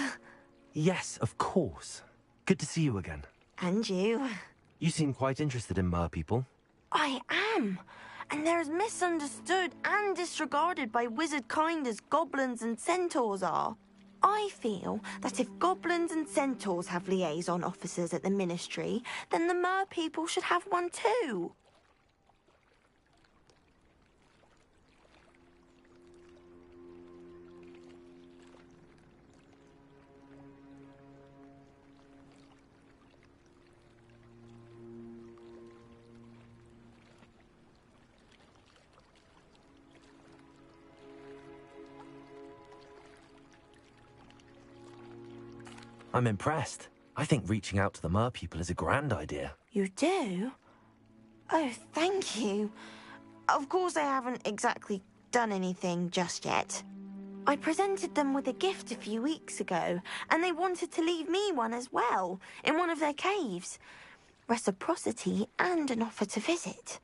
Yes, of course. Good to see you again. And you. You seem quite interested in mer people. I am. And they're as misunderstood and disregarded by wizard kind as goblins and centaurs are. I feel that if goblins and centaurs have liaison officers at the Ministry, then the mer people should have one too. I'm impressed. I think reaching out to the mer people is a grand idea. You do? Oh, thank you. Of course I haven't exactly done anything just yet. I presented them with a gift a few weeks ago, and they wanted to leave me one as well, in one of their caves. Reciprocity and an offer to visit.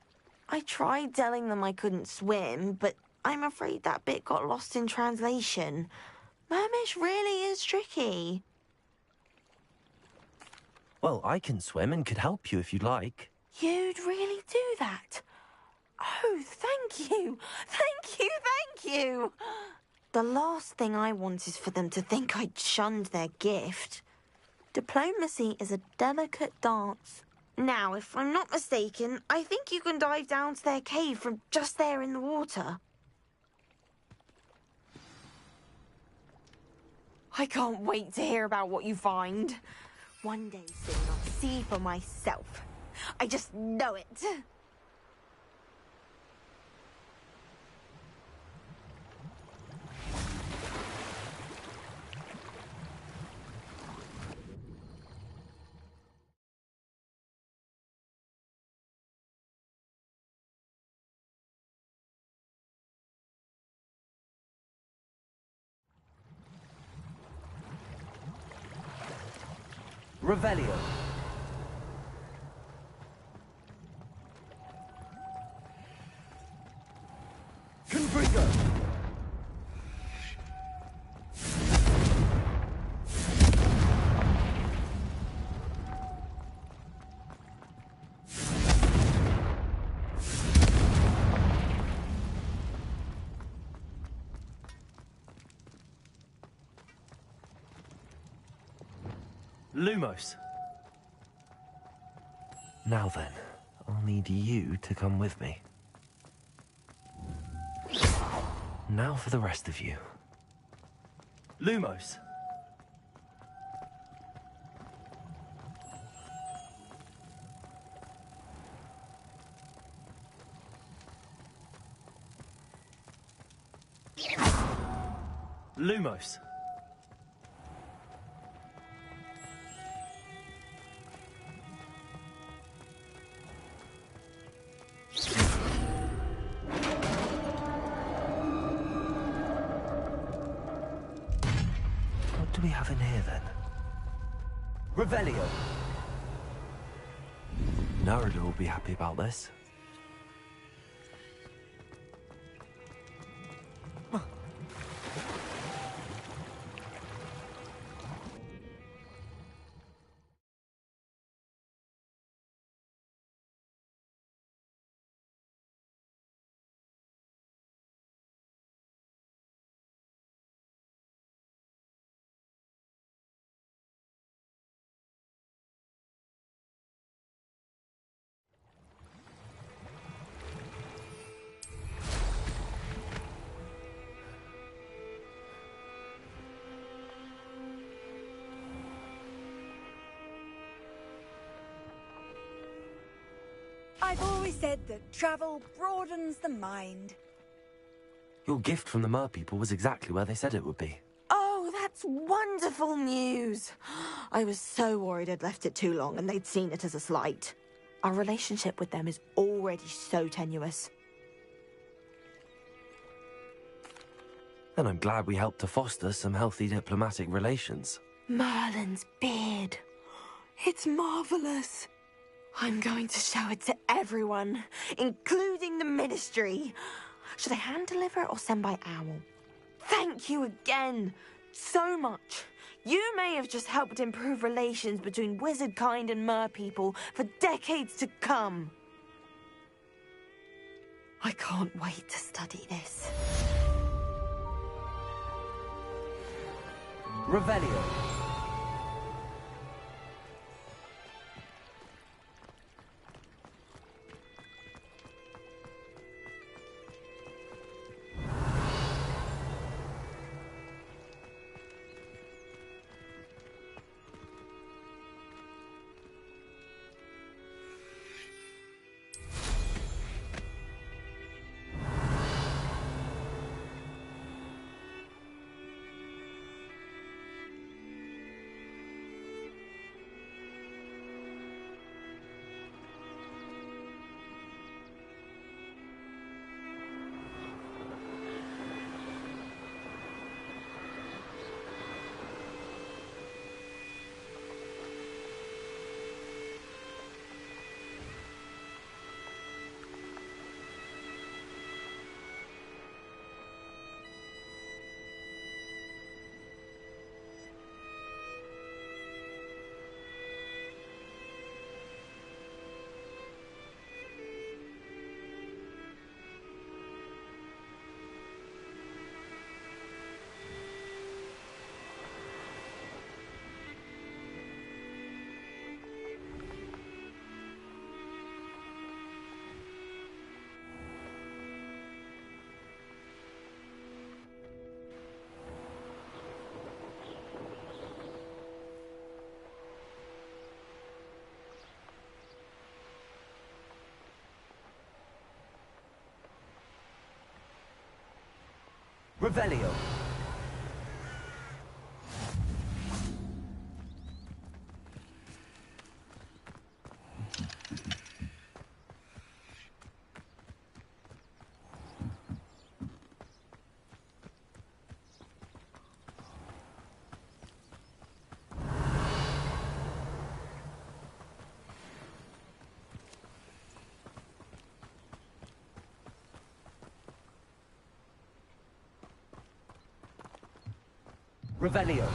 I tried telling them I couldn't swim, but I'm afraid that bit got lost in translation. Mermish really is tricky. Well, I can swim and could help you if you'd like. You'd really do that? Oh, thank you! Thank you, thank you! The last thing I want is for them to think I'd shunned their gift. Diplomacy is a delicate dance. Now, if I'm not mistaken, I think you can dive down to their cave from just there in the water. I can't wait to hear about what you find. One day soon I'll see for myself. I just know it. Revelio. Confringo. Lumos. Now then, I'll need you to come with me. Now for the rest of you. Lumos. Lumos. What do we have in here then? Revelio. Nerida will be happy about this. I've always said that travel broadens the mind. Your gift from the mer people was exactly where they said it would be. Oh, that's wonderful news. I was so worried I'd left it too long and they'd seen it as a slight. Our relationship with them is already so tenuous. And I'm glad we helped to foster some healthy diplomatic relations. Merlin's beard. It's marvelous. I'm going to show it to everyone, including the Ministry. Should I hand deliver or send by owl? Thank you again so much. You may have just helped improve relations between wizard kind and mer people for decades to come. I can't wait to study this. Revelio. Revelio. Revelio.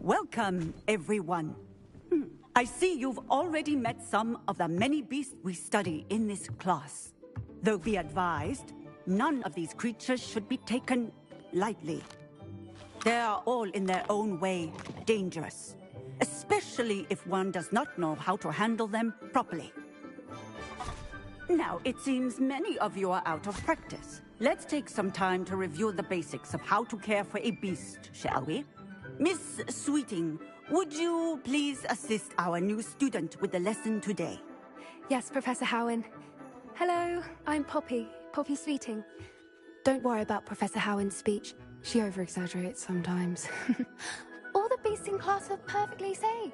Welcome, everyone. I see you've already met some of the many beasts we study in this class. Though be advised, none of these creatures should be taken lightly. They are all in their own way dangerous, especially if one does not know how to handle them properly. Now, it seems many of you are out of practice. Let's take some time to review the basics of how to care for a beast, shall we? Miss Sweeting, would you please assist our new student with the lesson today? Yes, Professor Howen. Hello, I'm Poppy Sweeting. Don't worry about Professor Howen's speech. She over-exaggerates sometimes. All the beasts in class are perfectly safe.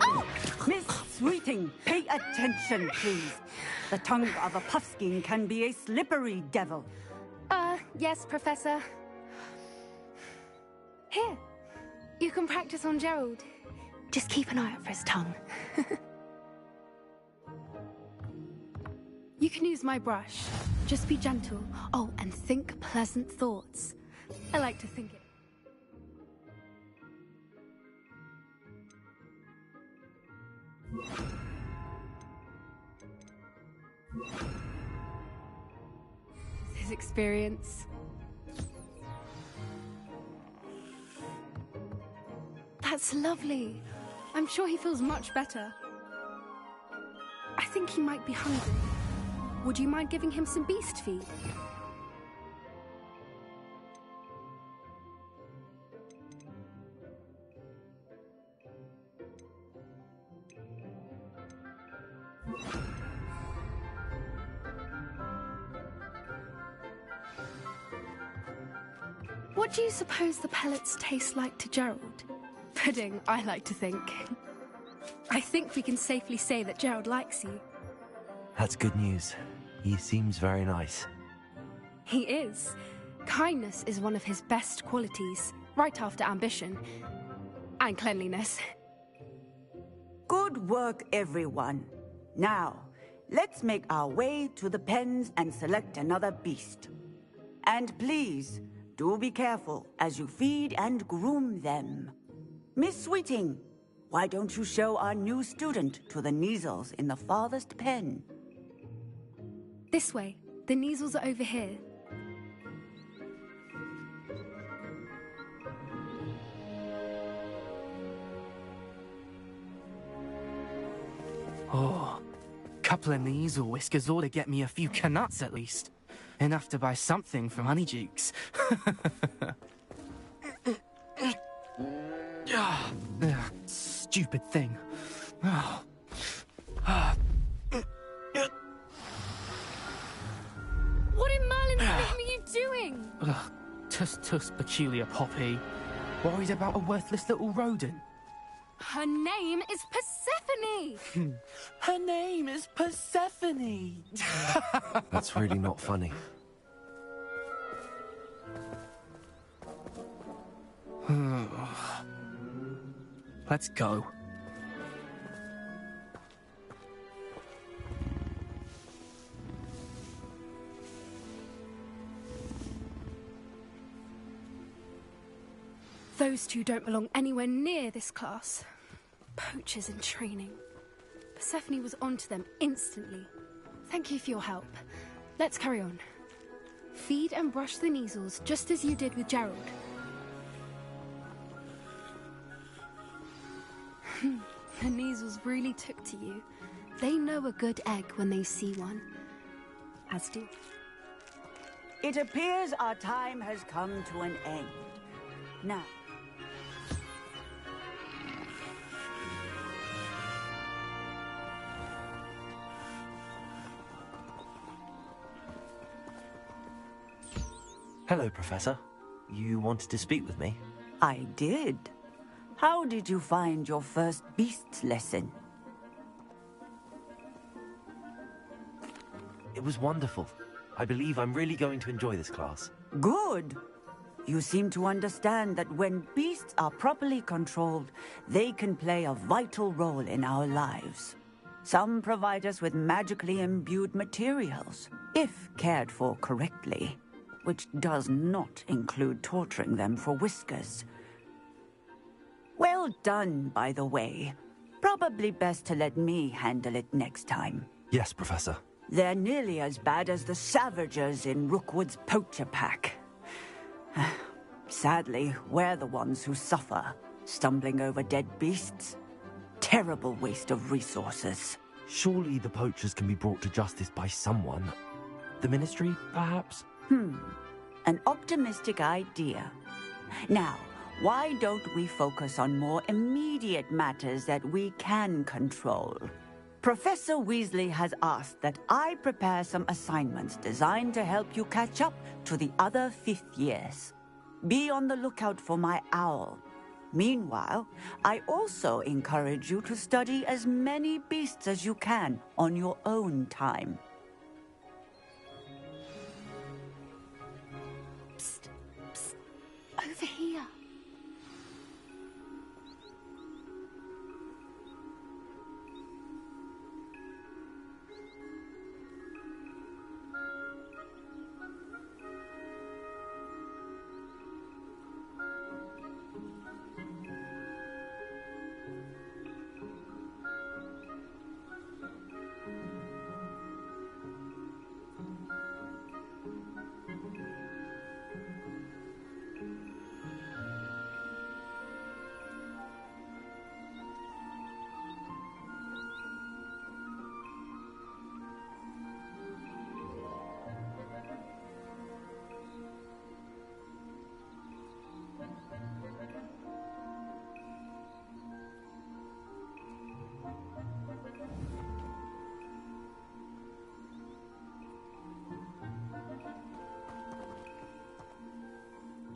Oh! Miss Sweeting, pay attention, please. The tongue of a puffskein can be a slippery devil. Yes, Professor. Here. You can practice on Gerald. Just keep an eye out for his tongue. You can use my brush. Just be gentle. Oh, and think pleasant thoughts. I like to think it. His experience. That's lovely. I'm sure he feels much better. I think he might be hungry. Would you mind giving him some beast feed? What do you suppose the pellets taste like to Gerald? Pudding, I like to think. I think we can safely say that Gerald likes you. That's good news. He seems very nice. He is. Kindness is one of his best qualities, right after ambition. And cleanliness. Good work, everyone. Now, let's make our way to the pens and select another beast. And please, do be careful as you feed and groom them. Miss Sweeting, why don't you show our new student to the Kneazles in the farthest pen? This way. The Kneazles are over here. Oh, couple of Kneazle whiskers ought to get me a few canuts at least. Enough to buy something from Honeydukes. Stupid thing. Oh. What in Merlin's name are you doing? Tuss, peculiar Poppy. Worried about a worthless little rodent. Her name is Persephone! Her name is Persephone! That's really not funny. Let's go. Those two don't belong anywhere near this class. Poachers in training. Persephone was onto them instantly. Thank you for your help. Let's carry on. Feed and brush the Kneazles just as you did with Gerald. The Kneazles really took to you. They know a good egg when they see one. As do. It appears our time has come to an end. Now, Hello, Professor. You wanted to speak with me? I did. How did you find your first beasts lesson? It was wonderful. I believe I'm really going to enjoy this class. Good. You seem to understand that when beasts are properly controlled, they can play a vital role in our lives. Some provide us with magically imbued materials, if cared for correctly, which does not include torturing them for whiskers. Well done, by the way. Probably best to let me handle it next time. Yes, Professor. They're nearly as bad as the Savagers in Rookwood's poacher pack. Sadly, we're the ones who suffer, stumbling over dead beasts. Terrible waste of resources. Surely the poachers can be brought to justice by someone. The Ministry, perhaps? An optimistic idea. Now, why don't we focus on more immediate matters that we can control? Professor Weasley has asked that I prepare some assignments designed to help you catch up to the other fifth years. Be on the lookout for my owl. Meanwhile, I also encourage you to study as many beasts as you can on your own time. Psst, psst, over here.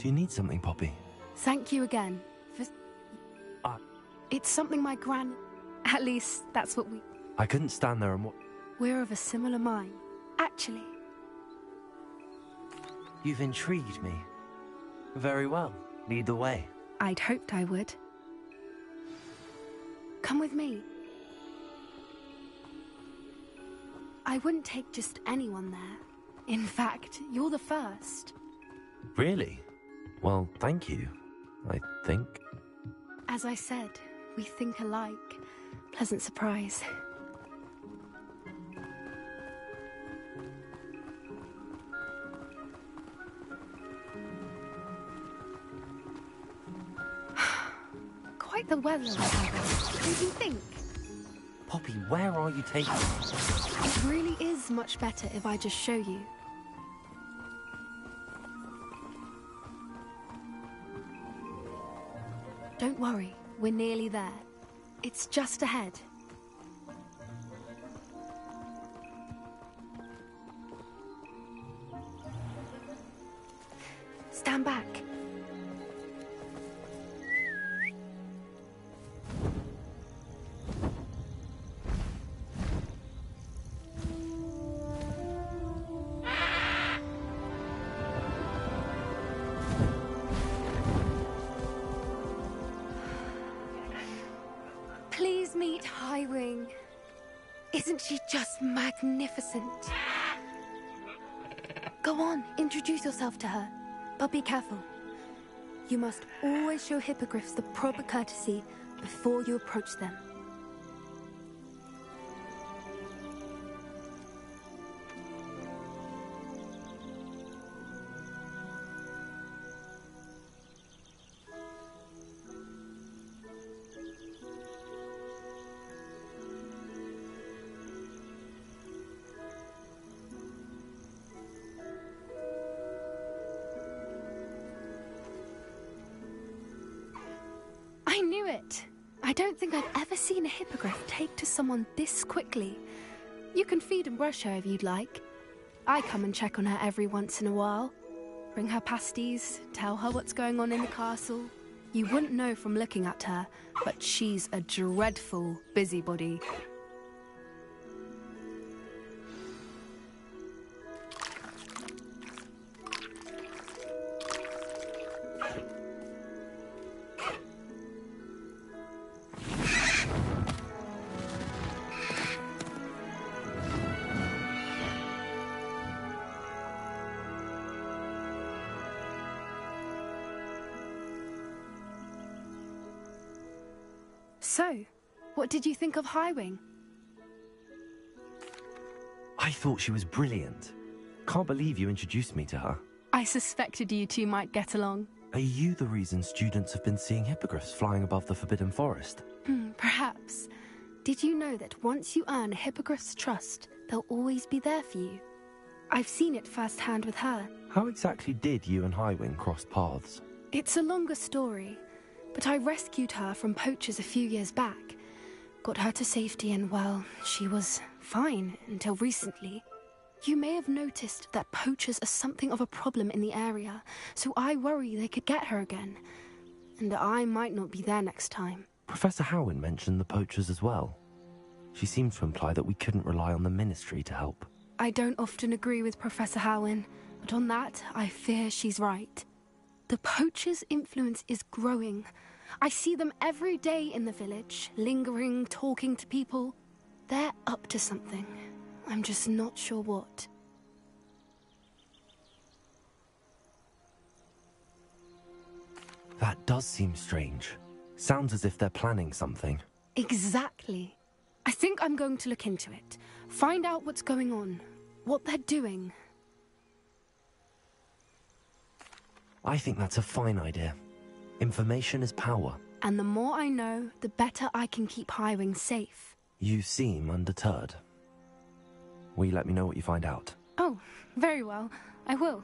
Do you need something, Poppy? Thank you again for... It's something my gran... At least, that's what we... I couldn't stand there and watch... We're of a similar mind, actually. You've intrigued me. Very well. Lead the way. I'd hoped I would. Come with me. I wouldn't take just anyone there. In fact, you're the first. Really? Well, thank you, I think. As I said, we think alike. Pleasant surprise. Quite the weather. What do you think? Poppy, where are you taking me? It really is much better if I just show you. Don't worry, we're nearly there. It's just ahead. Stand back. Please meet Highwing. Isn't she just magnificent? Go on, introduce yourself to her. But be careful. You must always show hippogriffs the proper courtesy before you approach them. I knew it! I don't think I've ever seen a hippogriff take to someone this quickly. You can feed and brush her if you'd like. I come and check on her every once in a while. Bring her pasties, tell her what's going on in the castle. You wouldn't know from looking at her, but she's a dreadful busybody. So, what did you think of Highwing? I thought she was brilliant. Can't believe you introduced me to her. I suspected you two might get along. Are you the reason students have been seeing hippogriffs flying above the Forbidden Forest? Perhaps. Did you know that once you earn a hippogriff's trust, they'll always be there for you? I've seen it firsthand with her. How exactly did you and Highwing cross paths? It's a longer story, but I rescued her from poachers a few years back. Got her to safety and, well, she was fine until recently. You may have noticed that poachers are something of a problem in the area, so I worry they could get her again. And I might not be there next time. Professor Howin mentioned the poachers as well. She seemed to imply that we couldn't rely on the Ministry to help. I don't often agree with Professor Howin, but on that, I fear she's right. The poachers' influence is growing. I see them every day in the village, lingering, talking to people. They're up to something. I'm just not sure what. That does seem strange. Sounds as if they're planning something. Exactly. I think I'm going to look into it. Find out what's going on, what they're doing. I think that's a fine idea. Information is power. And the more I know, the better I can keep Highwing safe. You seem undeterred. Will you let me know what you find out? Oh, very well. I will.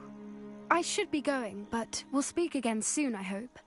I should be going, but we'll speak again soon, I hope.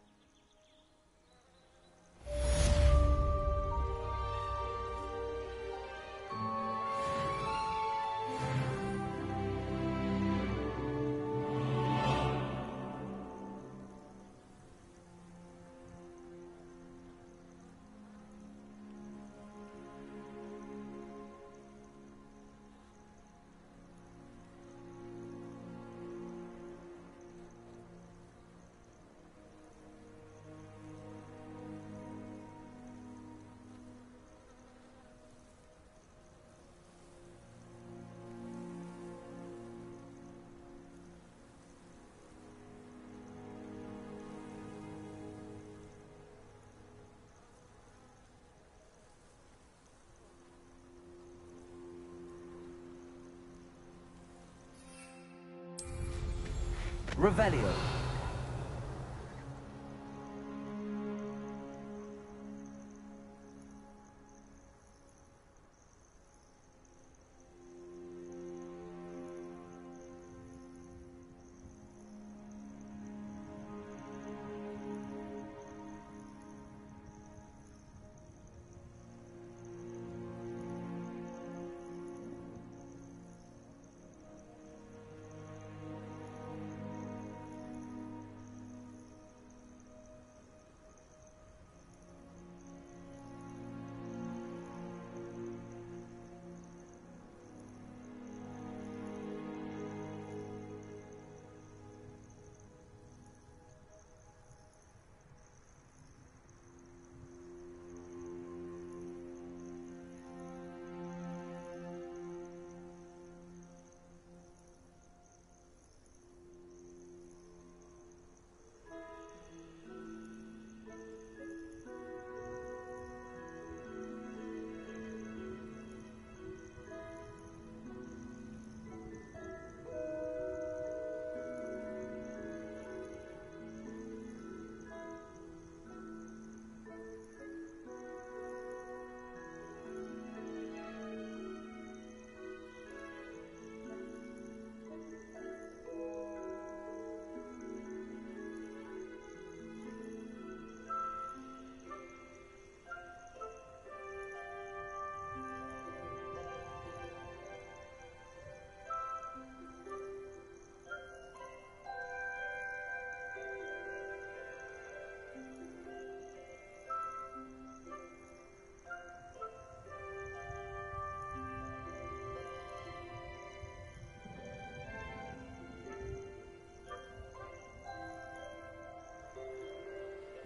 Revelio.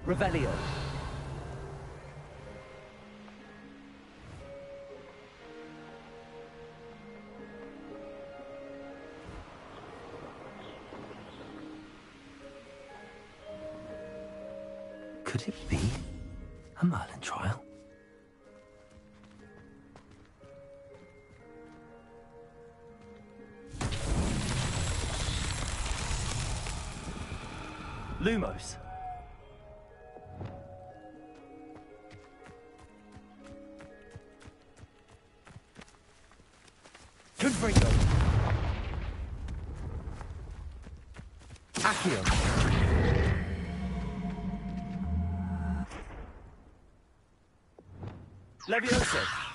Revelio. Could it be a Merlin trial? Lumos. Confringo. Accio. Levioso.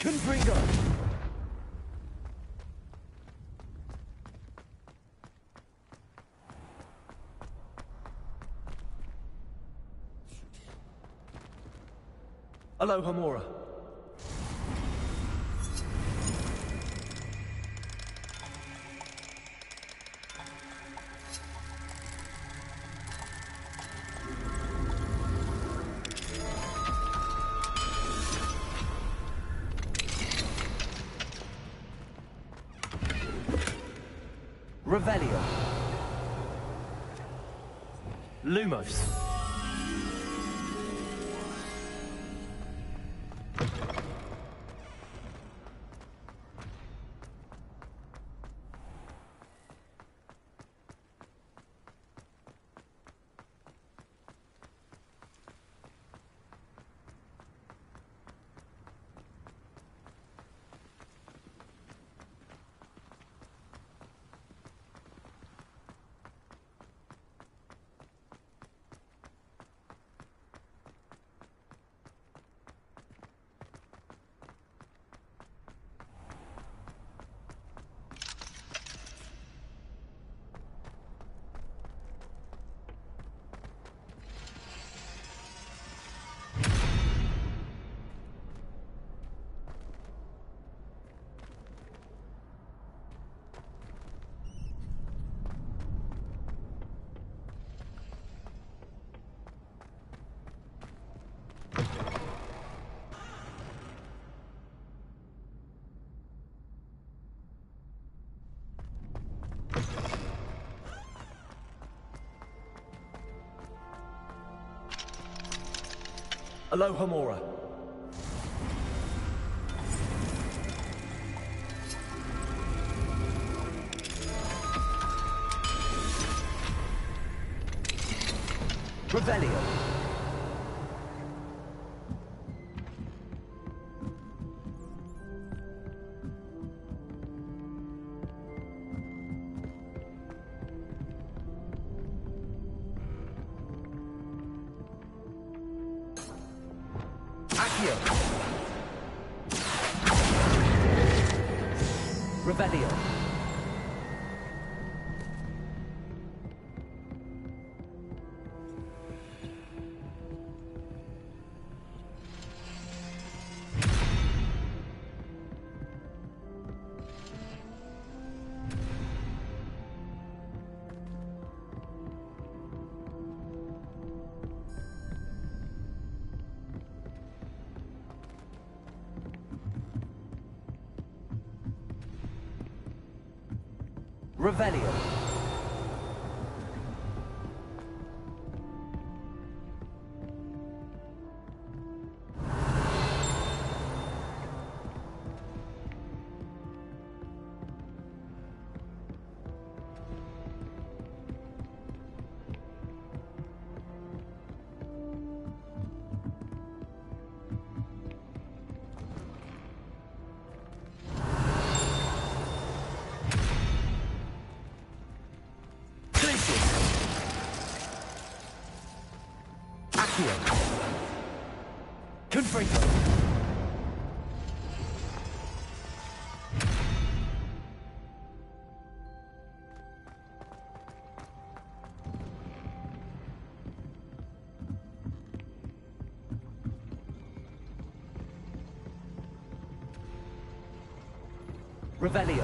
Confringo. Alohomora. Revelio. Lumos. Alohomora. Revelio. Accio. Revelio. Revelio. Confringo. Revelio.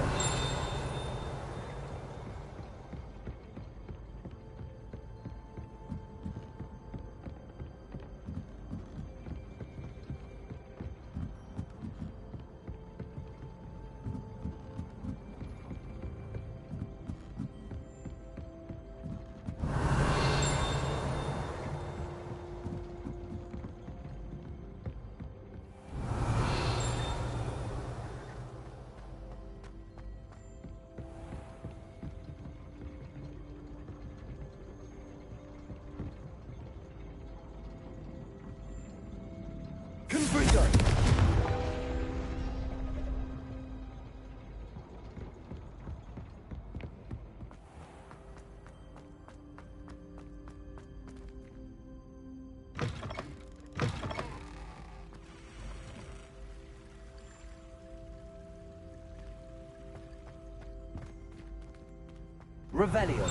Confringo. Revelio.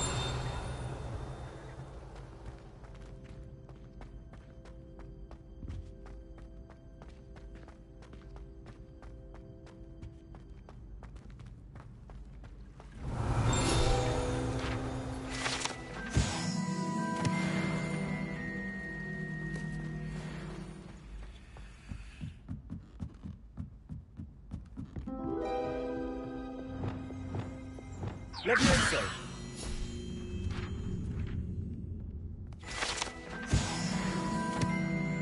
Levioso.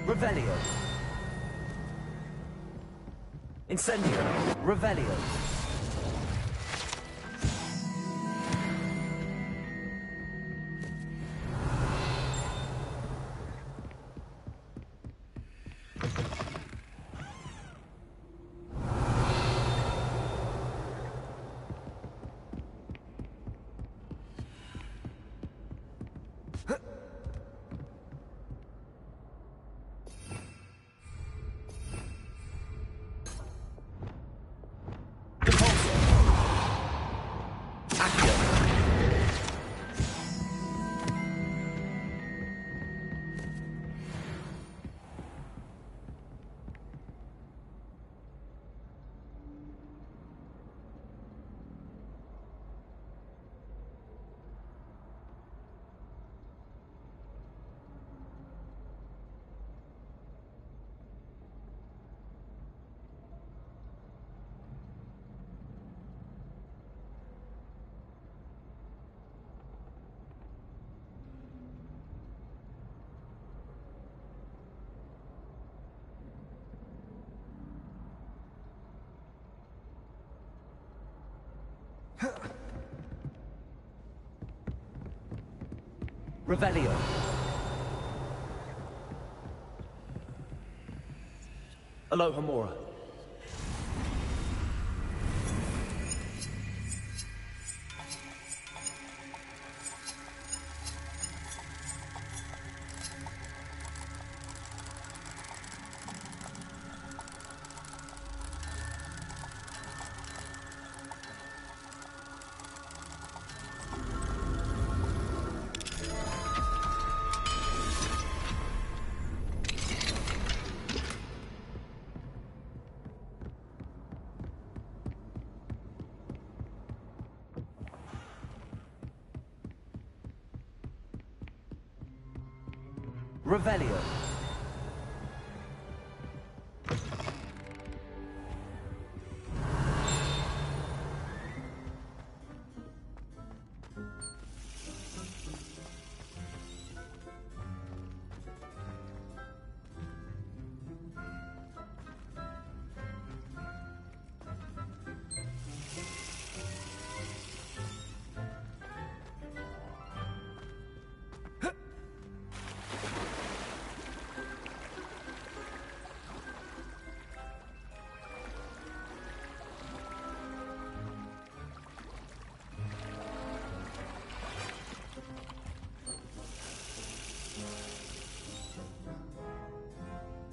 Revelio. Incendio. Revelio. Revelio. Alohomora. Revelio.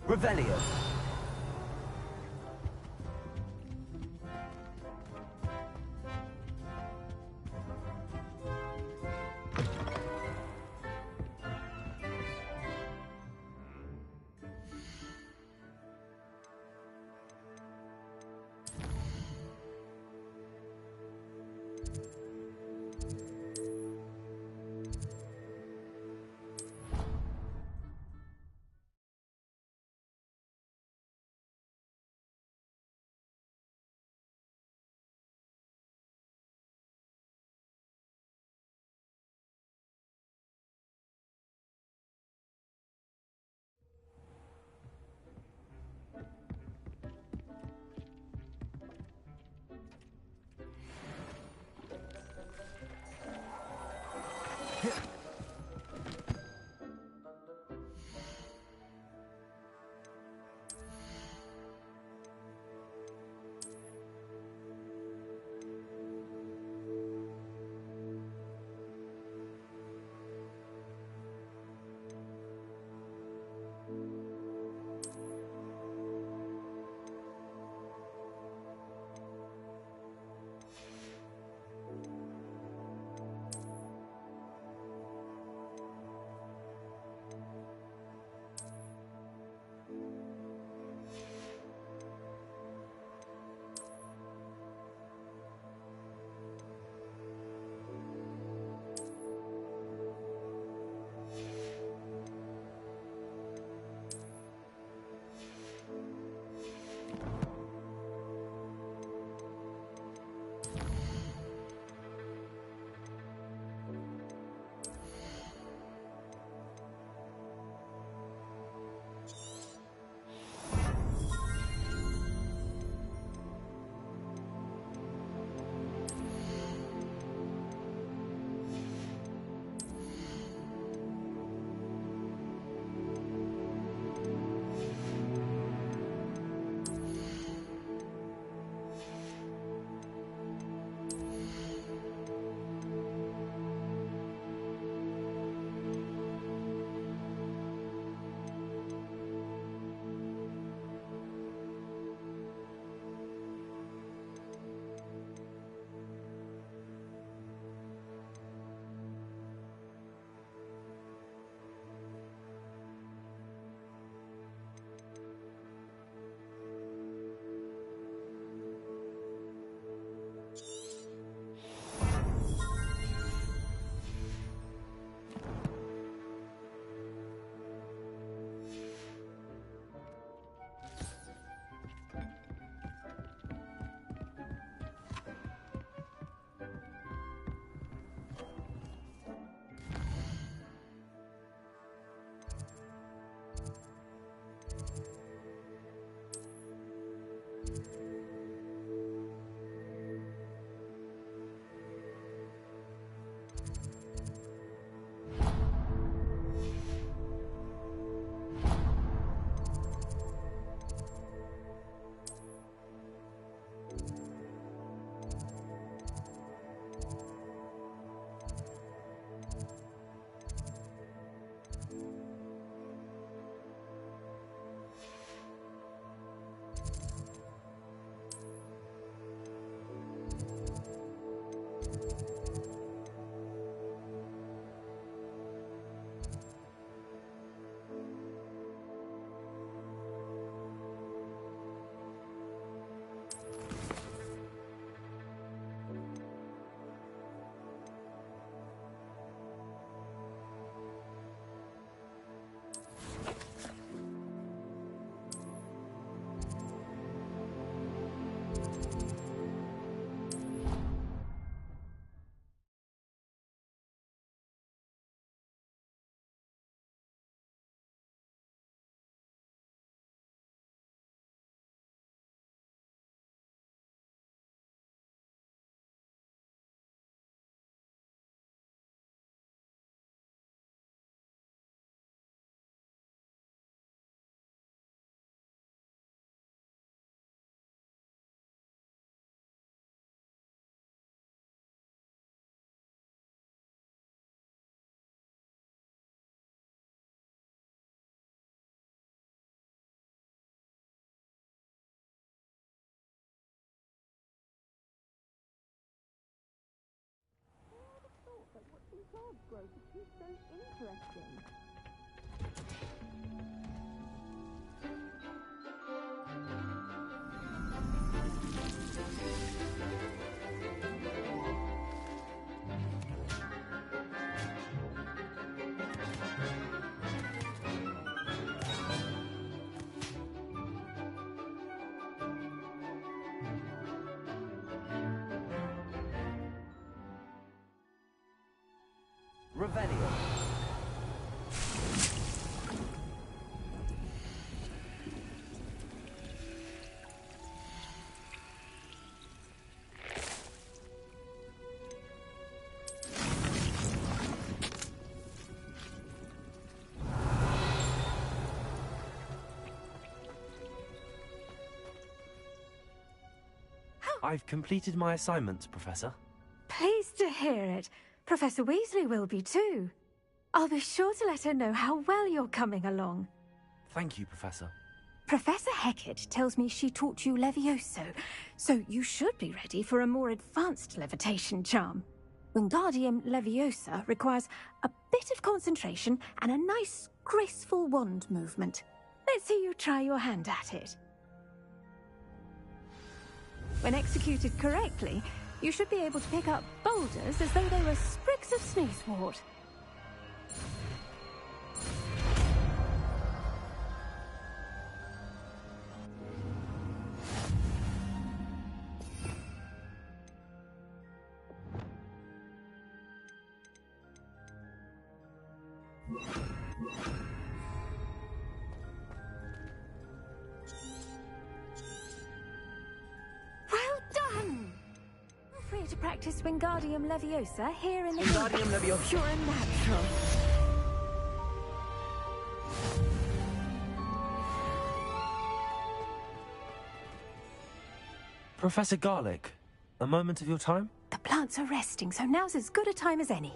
Revelio. plants grow to keep so interesting. Revelio. I've completed my assignments, Professor. Pleased to hear it. Professor Weasley will be too. I'll be sure to let her know how well you're coming along. Thank you, Professor. Professor Hecat tells me she taught you Levioso, so you should be ready for a more advanced levitation charm. Wingardium Leviosa requires a bit of concentration and a nice, graceful wand movement. Let's see you try your hand at it. When executed correctly, you should be able to pick up boulders as though they were sprigs of sneezewort. Well done! Free to practice Wingardium Leviosa here in the Wingardium Leviosa. You're a natural. Professor Garlick, a moment of your time? The plants are resting, so now's as good a time as any.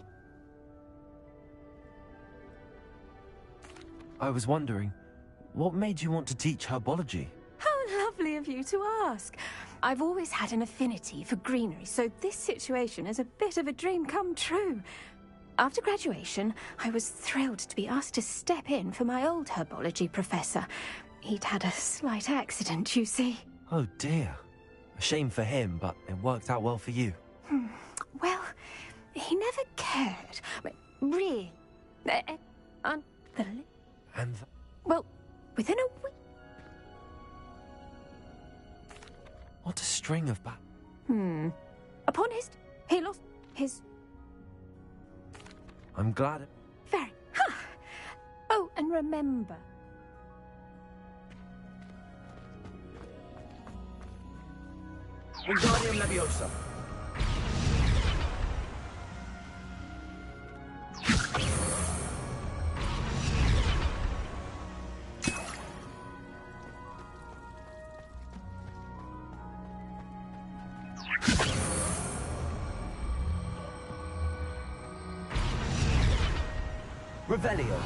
I was wondering, what made you want to teach herbology? How lovely of you to ask. I've always had an affinity for greenery, so this situation is a bit of a dream come true. After graduation, I was thrilled to be asked to step in for my old herbology professor. He'd had a slight accident, you see. Oh dear. A shame for him, but it worked out well for you. Well, he never cared. But really. And Well, within a week. what a string of Upon he lost his. I'm glad Very. Huh. Oh, and remember. Wingardium Leviosa. Revelio.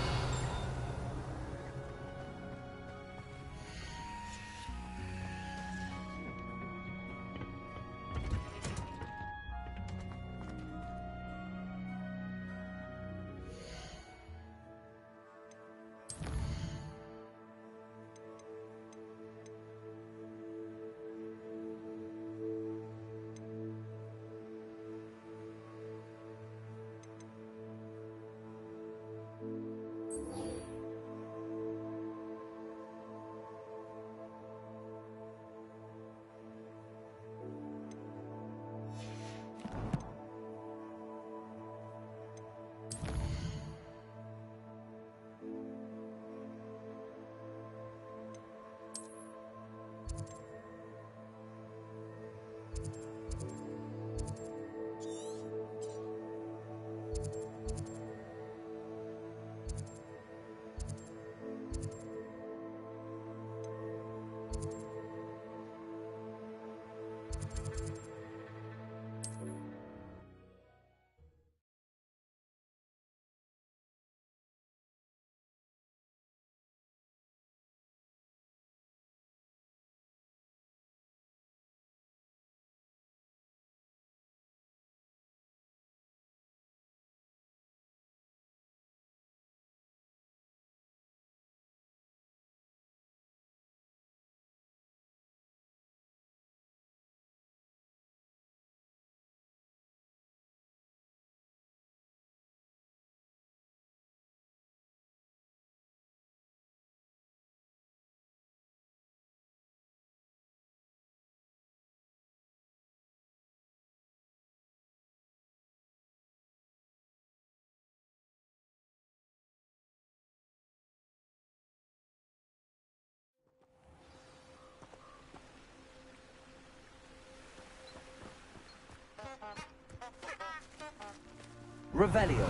Revelio.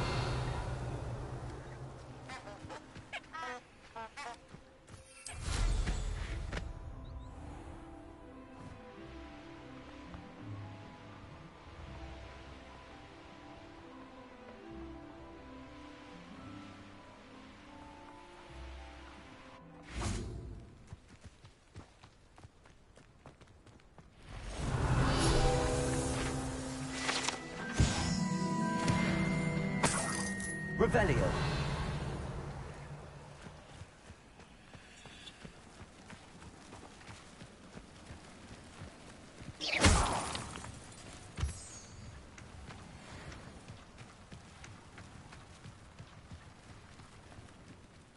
Revelio.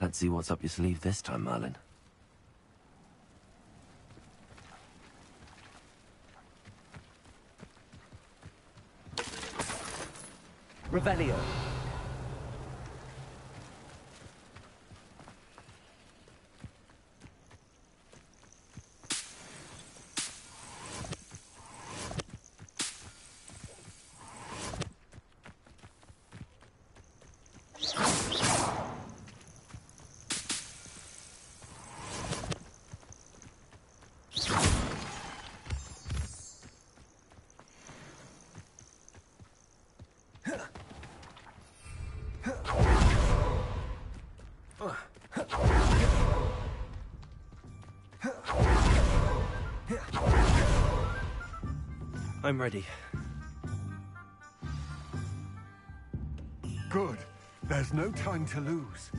Let's see what's up your sleeve this time, Merlin. Revelio. I'm ready. Good. There's no time to lose.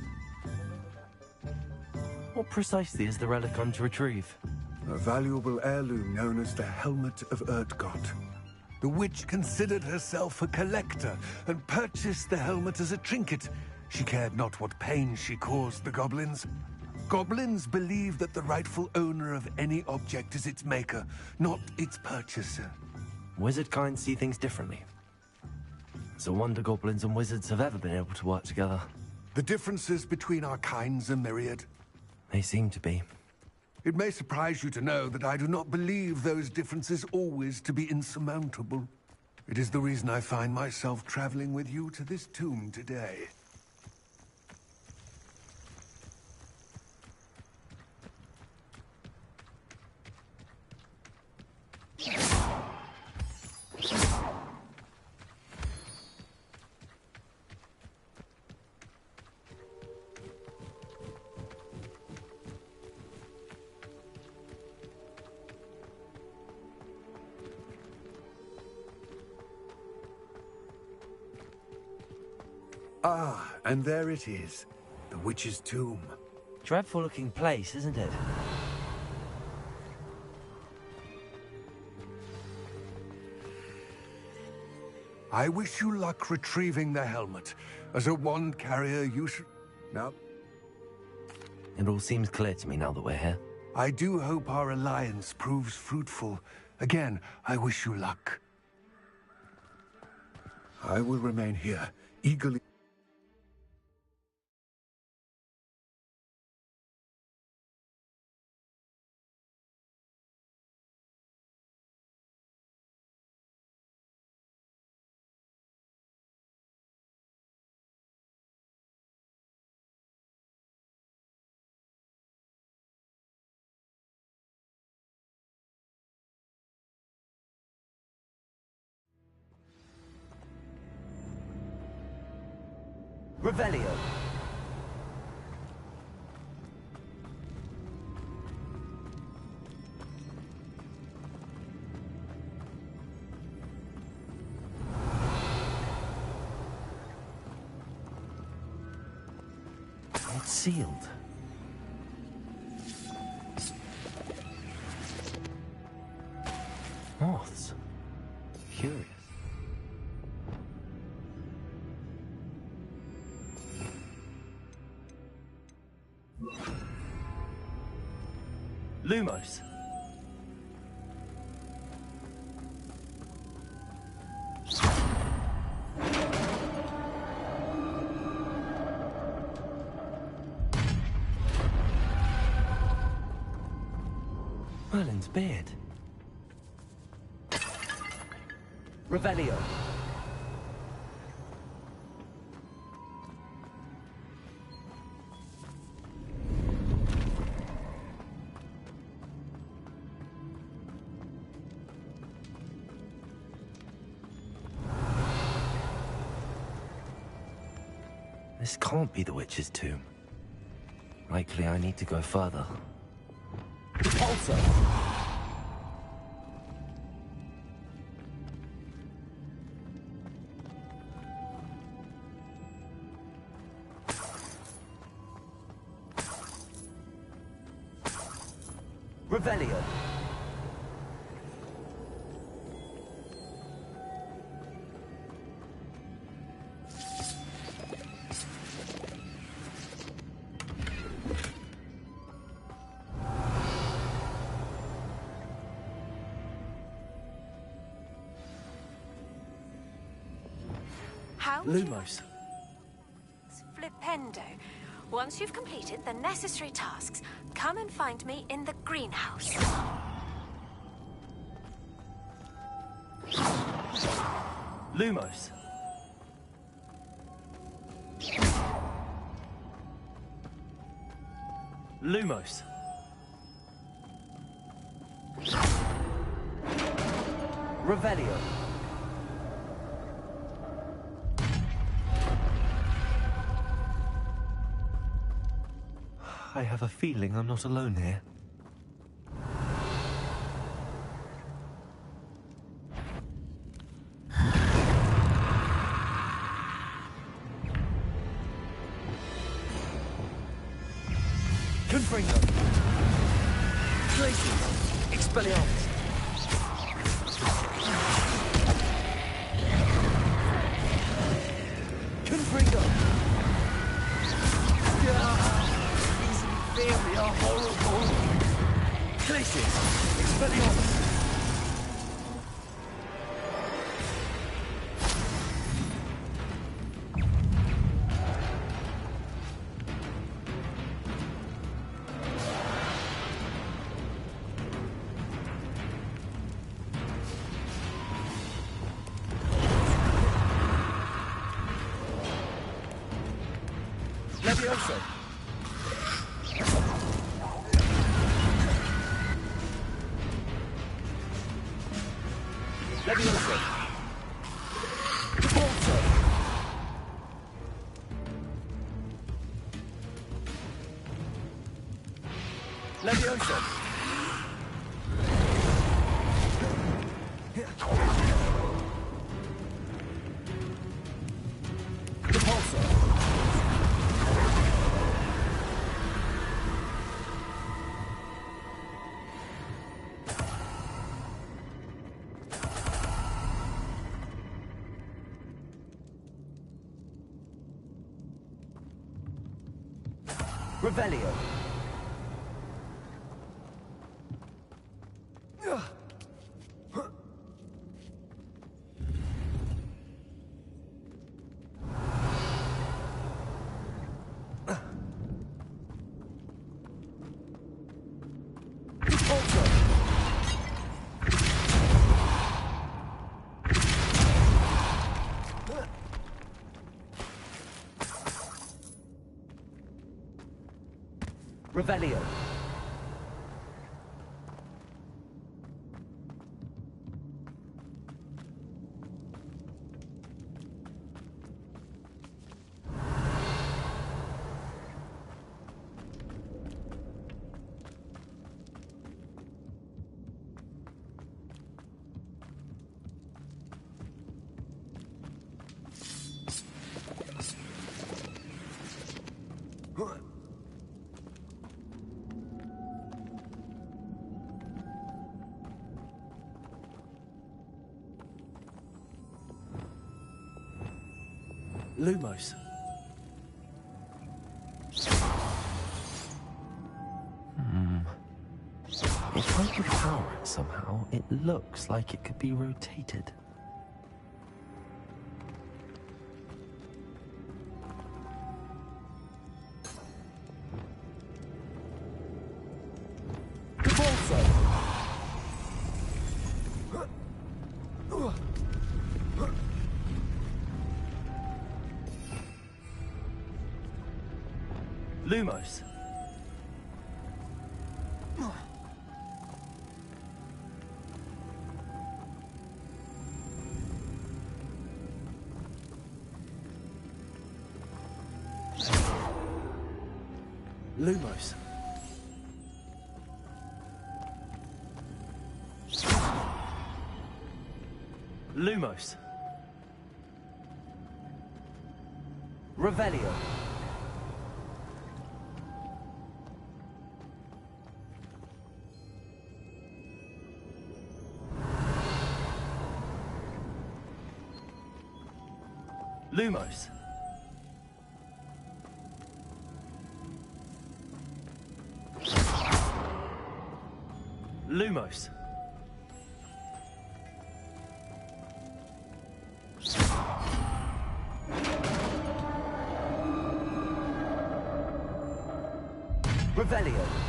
What precisely is the relic I'm to retrieve? A valuable heirloom known as the Helmet of Erdgot. The witch considered herself a collector and purchased the helmet as a trinket. She cared not what pain she caused the goblins. Goblins believe that the rightful owner of any object is its maker, not its purchaser. Wizard kind see things differently. It's a wonder goblins and wizards have ever been able to work together. The differences between our kinds are myriad. They seem to be. It may surprise you to know that I do not believe those differences always to be insurmountable. It is the reason I find myself traveling with you to this tomb today. Ah, and there it is. The witch's tomb. Dreadful looking place, isn't it? I wish you luck retrieving the helmet. As a wand carrier, you should... No. It all seems clear to me now that we're here. I do hope our alliance proves fruitful. Again, I wish you luck. I will remain here, eagerly... Revelio. It's sealed. Moths. Curious. Lumos. Merlin's beard. Revelio. This can't be the witch's tomb. Likely I need to go further. Repulsor! Revelio. How? Lumos. Flipendo. Once you've completed the necessary tasks, come and find me in the greenhouse. Lumos. Lumos. Revelio. I have a feeling I'm not alone here. Confringo. Tracy. Expelliarmus. Confringo. These inferi are horrible. Glacius. Expelliarmus. Levioso. Levioso. Repulsor. Levioso. Repulsor. Revelio. Revelio. Lumos. If I could power it somehow, it looks like it could be rotated. Lumos. Lumos. Lumos. Revelio. Lumos. Lumos. Revelio.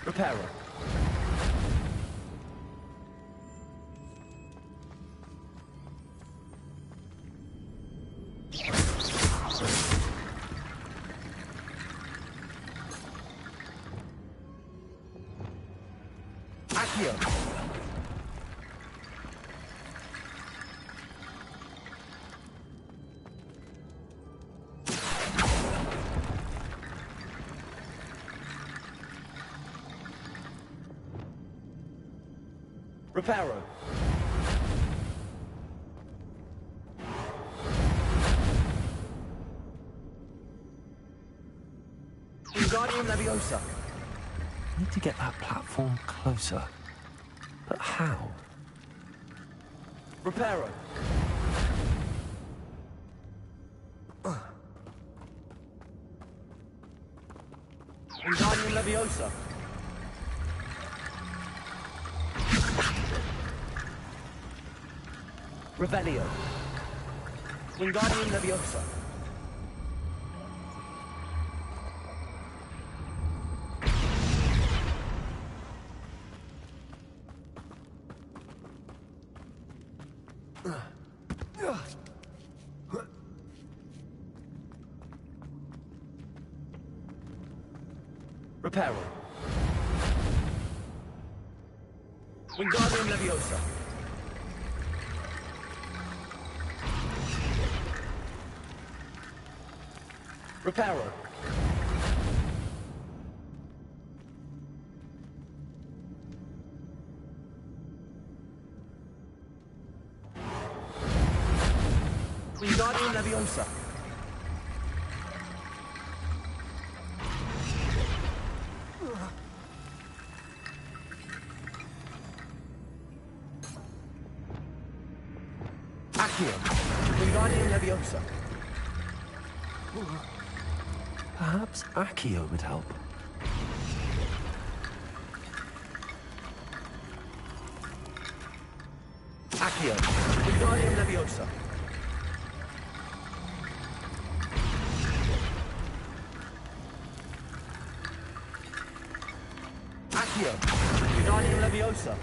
Reparo. Accio. Reparo. Wingardium Leviosa. I need to get that platform closer. But how? Reparo. Wingardium Leviosa. Revelio. Wingardium Leviosa. Reparo. Wingardium Leviosa. Reparo. Wingardium Leviosa. Accio. Wingardium Leviosa. Perhaps Accio would help. Accio. Wingardium Leviosa. Accio. Wingardium Leviosa.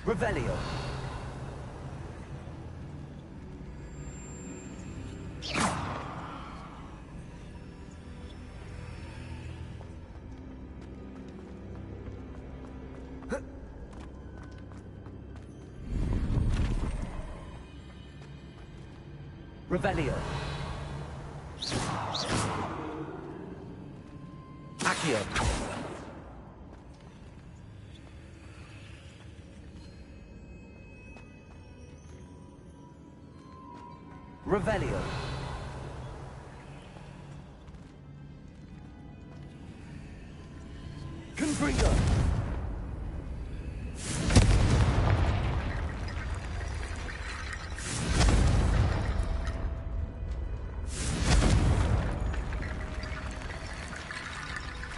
Revelio. Revelio. Accio. Revelio. Confringo.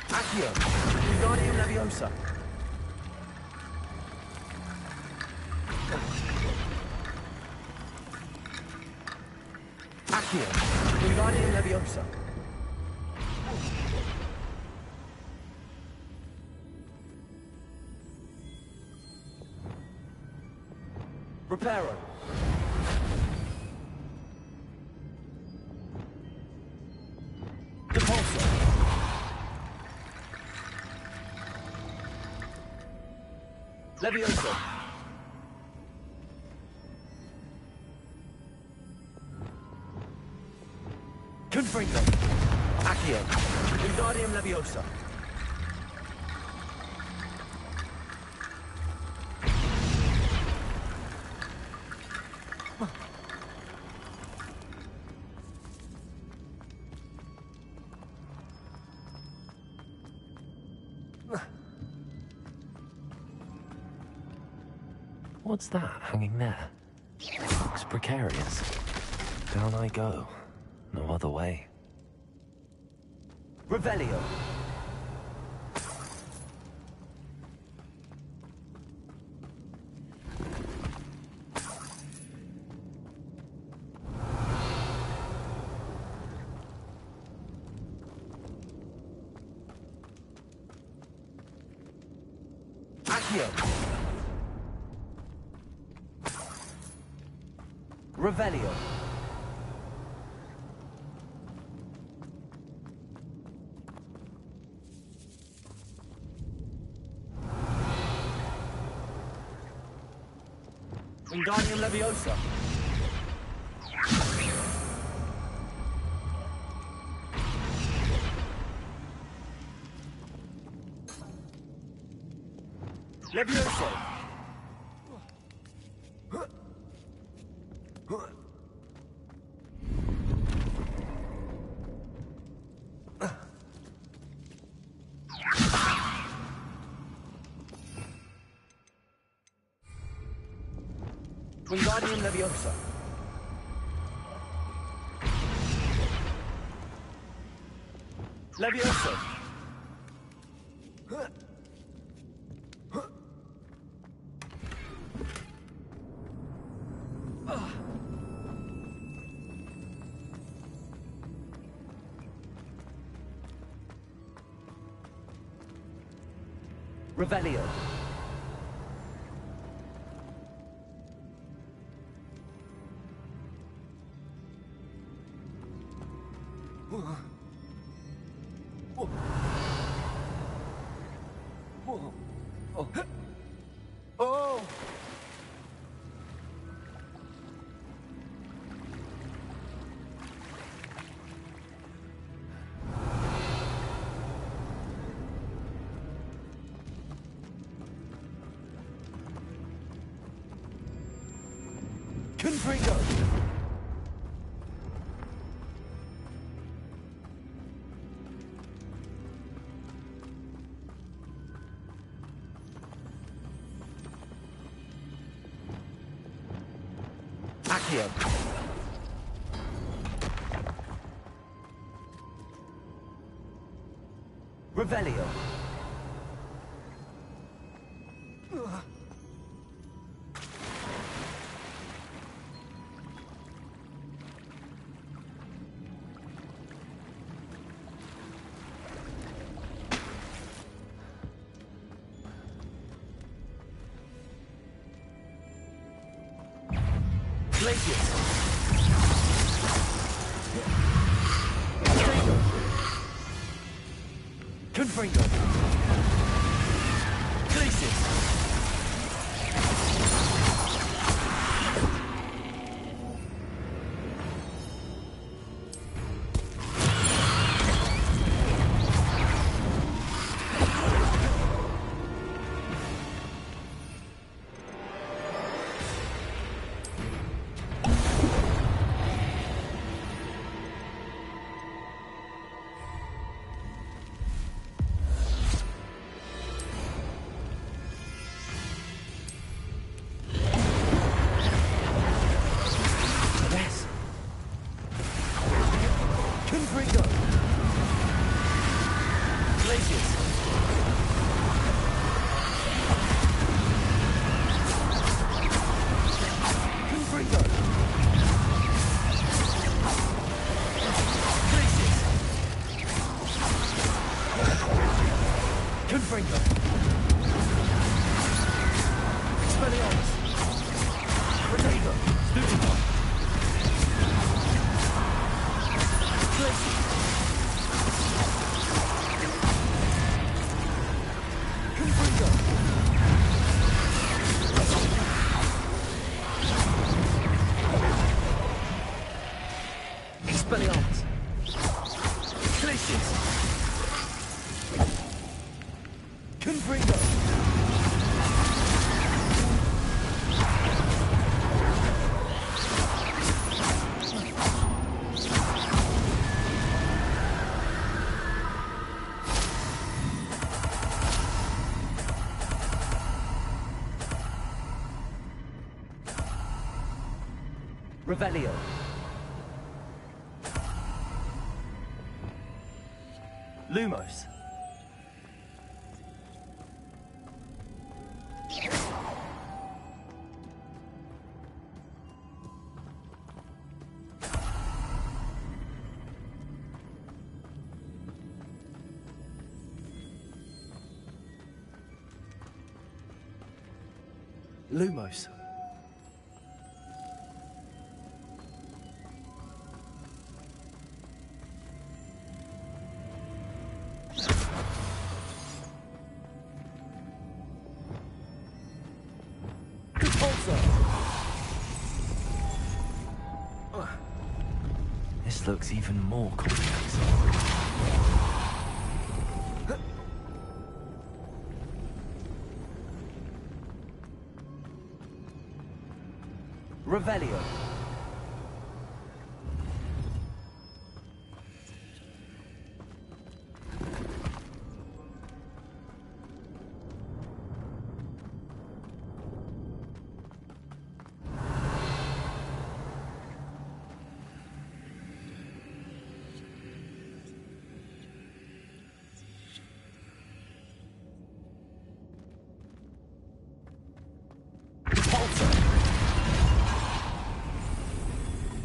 Accio. Wingardium Leviosa. Accio. Wingardium Leviosa. Reparo. Depulso. Leviosa. Confringo. Accio. Wingardium Leviosa. What's that hanging there? Looks precarious. Down I go. No other way. Revelio. Accio. Revelio. Wingardium Leviosa. Leviosa. Wingardium Leviosa. Leviosa. Revelio. Oh! Confringo! Accio. Revelio. Glacius. Confringo. Glacius. Revelio. Lumos. Lumos. This looks even more complex. Revelio.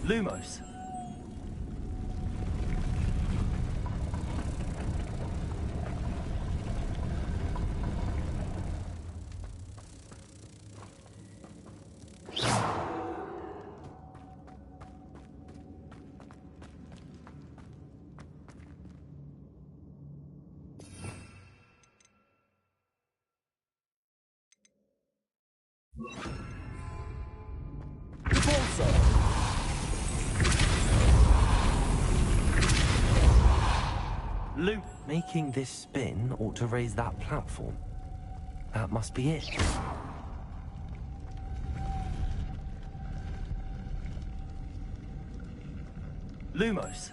Lumos. Making this spin ought to raise that platform. That must be it. Lumos.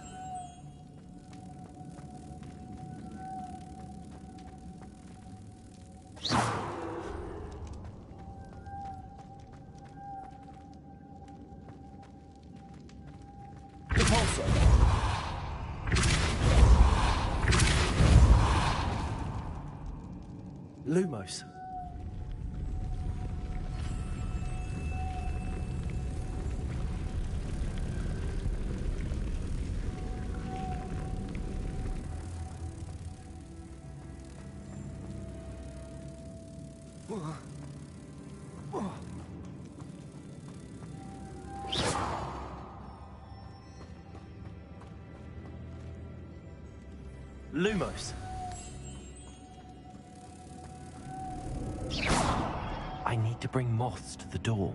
Lumos. Lumos. I need to bring moths to the door.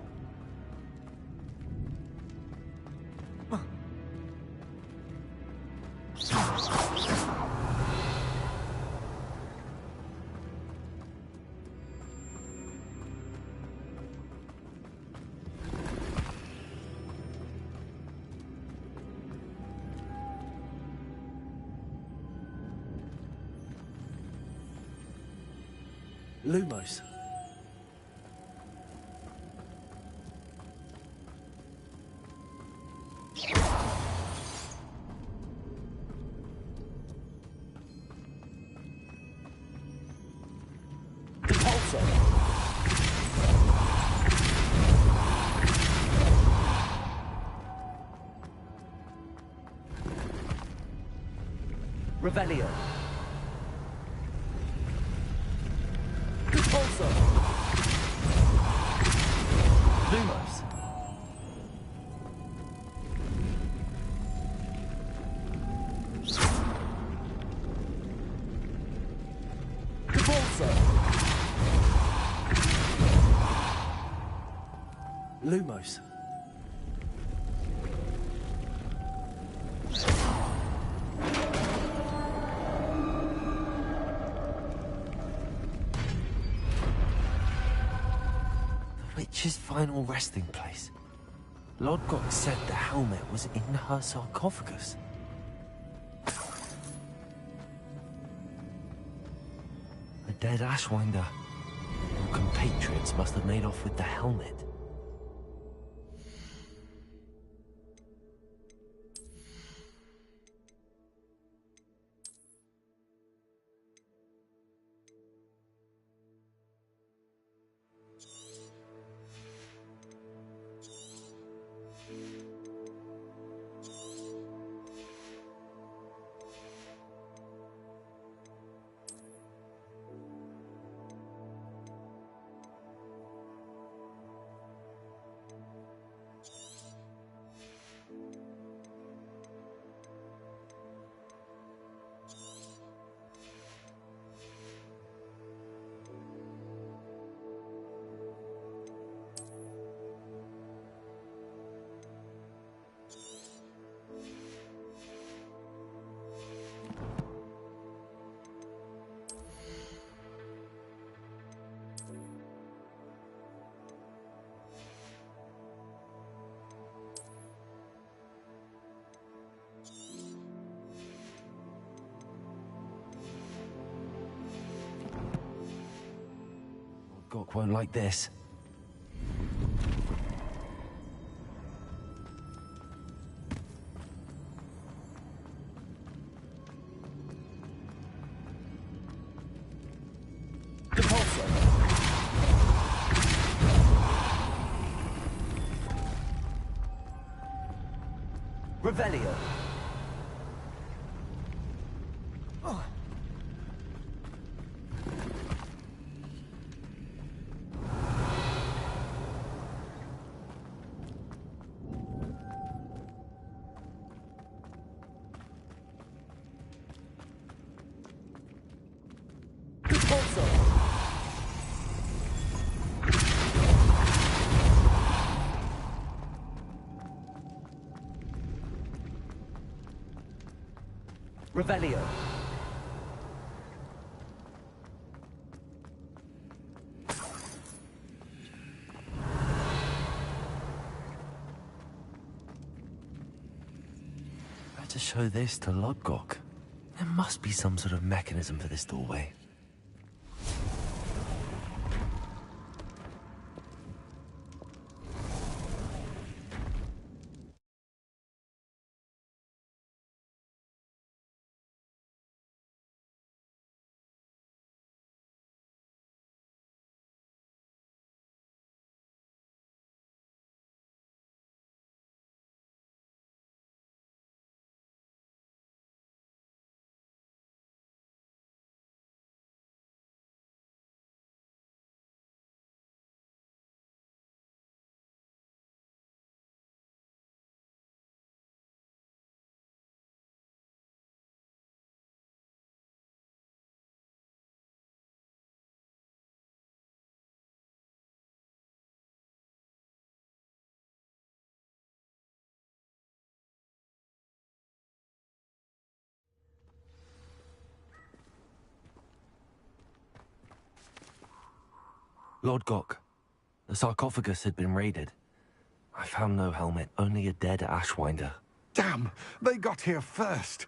Lumos. Revelio. Repulsor. Lumos. Repulsor. Lumos. Witch's final resting place. Lodgok said the helmet was in her sarcophagus. A dead Ashwinder. Her compatriots must have made off with the helmet. Lodgok won't like this. Revelio. Revelio. Better show this to Lodgok. There must be some sort of mechanism for this doorway. Lodgok, the sarcophagus had been raided. I found no helmet, only a dead Ashwinder. Damn! They got here first.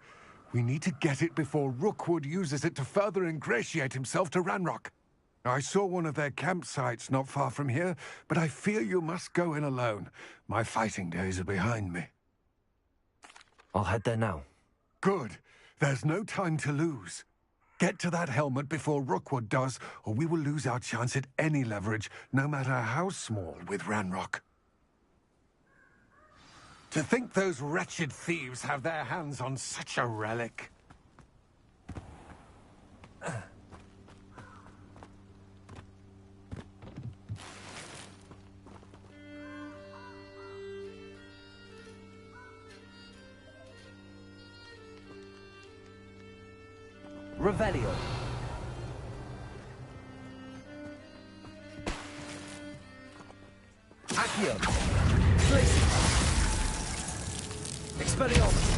We need to get it before Rookwood uses it to further ingratiate himself to Ranrock. I saw one of their campsites not far from here, but I fear you must go in alone. My fighting days are behind me. I'll head there now. Good. There's no time to lose. Get to that helmet before Rookwood does, or we will lose our chance at any leverage, no matter how small, with Ranrock. To think those wretched thieves have their hands on such a relic. Revelio. Accio. Placing. Expelliarmus.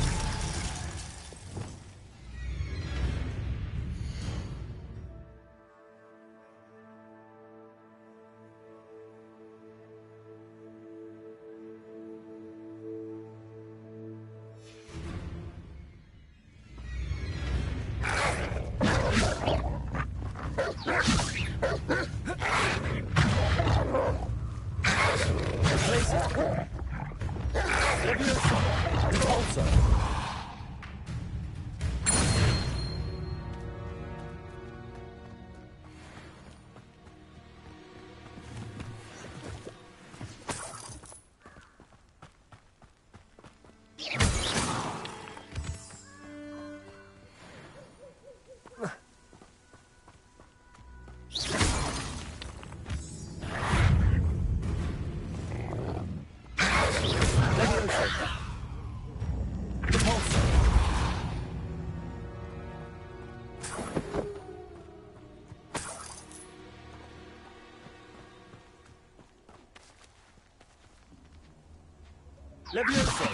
Levioso.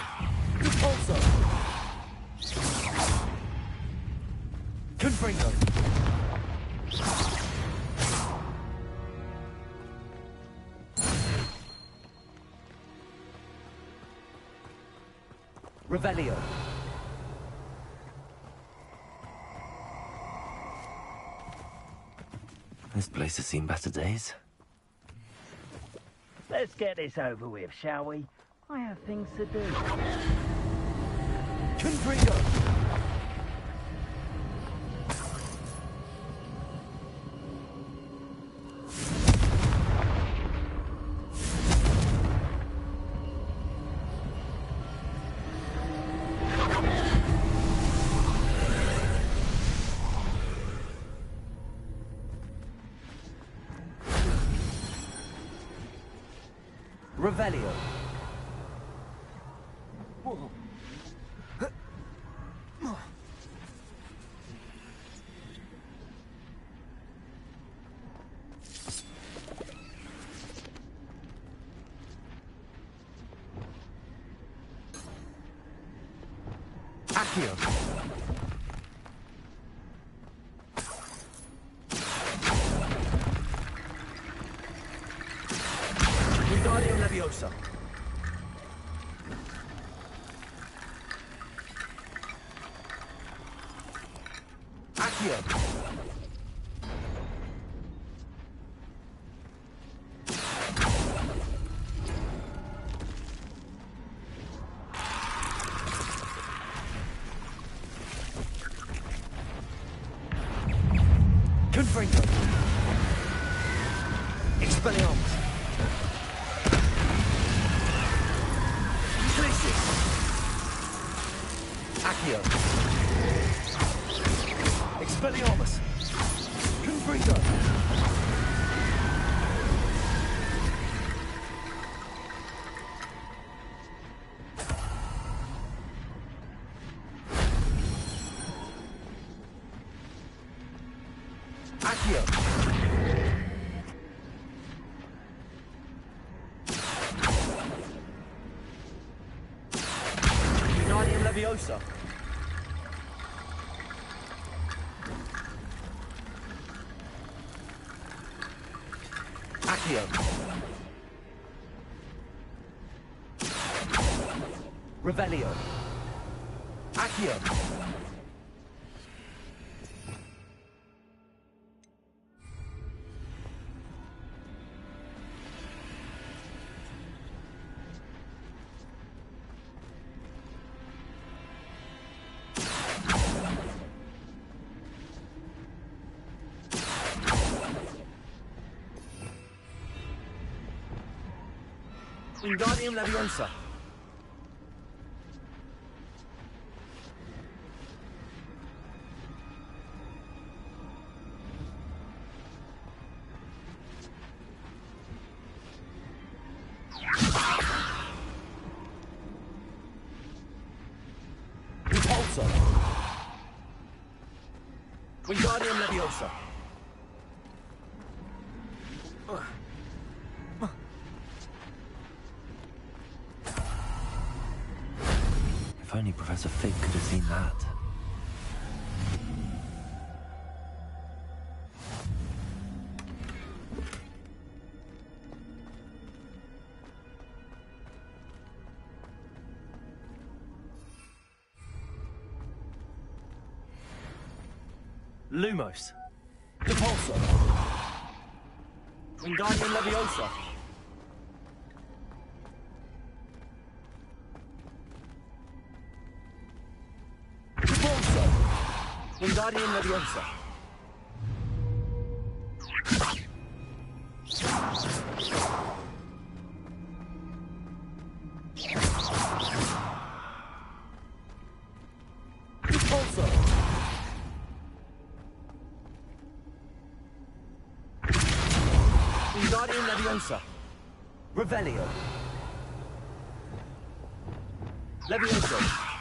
Repulso. Confringo. Revelio. This place has seen better days. Let's get this over with, shall we? I have things to do. Confringo! Revelio. Accio. Wingardium Leviosa. Accio. Confringo. Expelliarmus. Glacius. Accio. Expelliarmus. Confringo. Accio. Wingardium Leviosa. Accio. Revelio. Accio. Wingardium Leviosa. Repulsor. Wingardium Leviosa. If only Professor Fig could have seen that. Lumos. Repulsor. Wingardium Leviosa. Repulsor. Wingardium Leviosa. Repulsor. Wingardium Leviosa. Revelio. Levioso.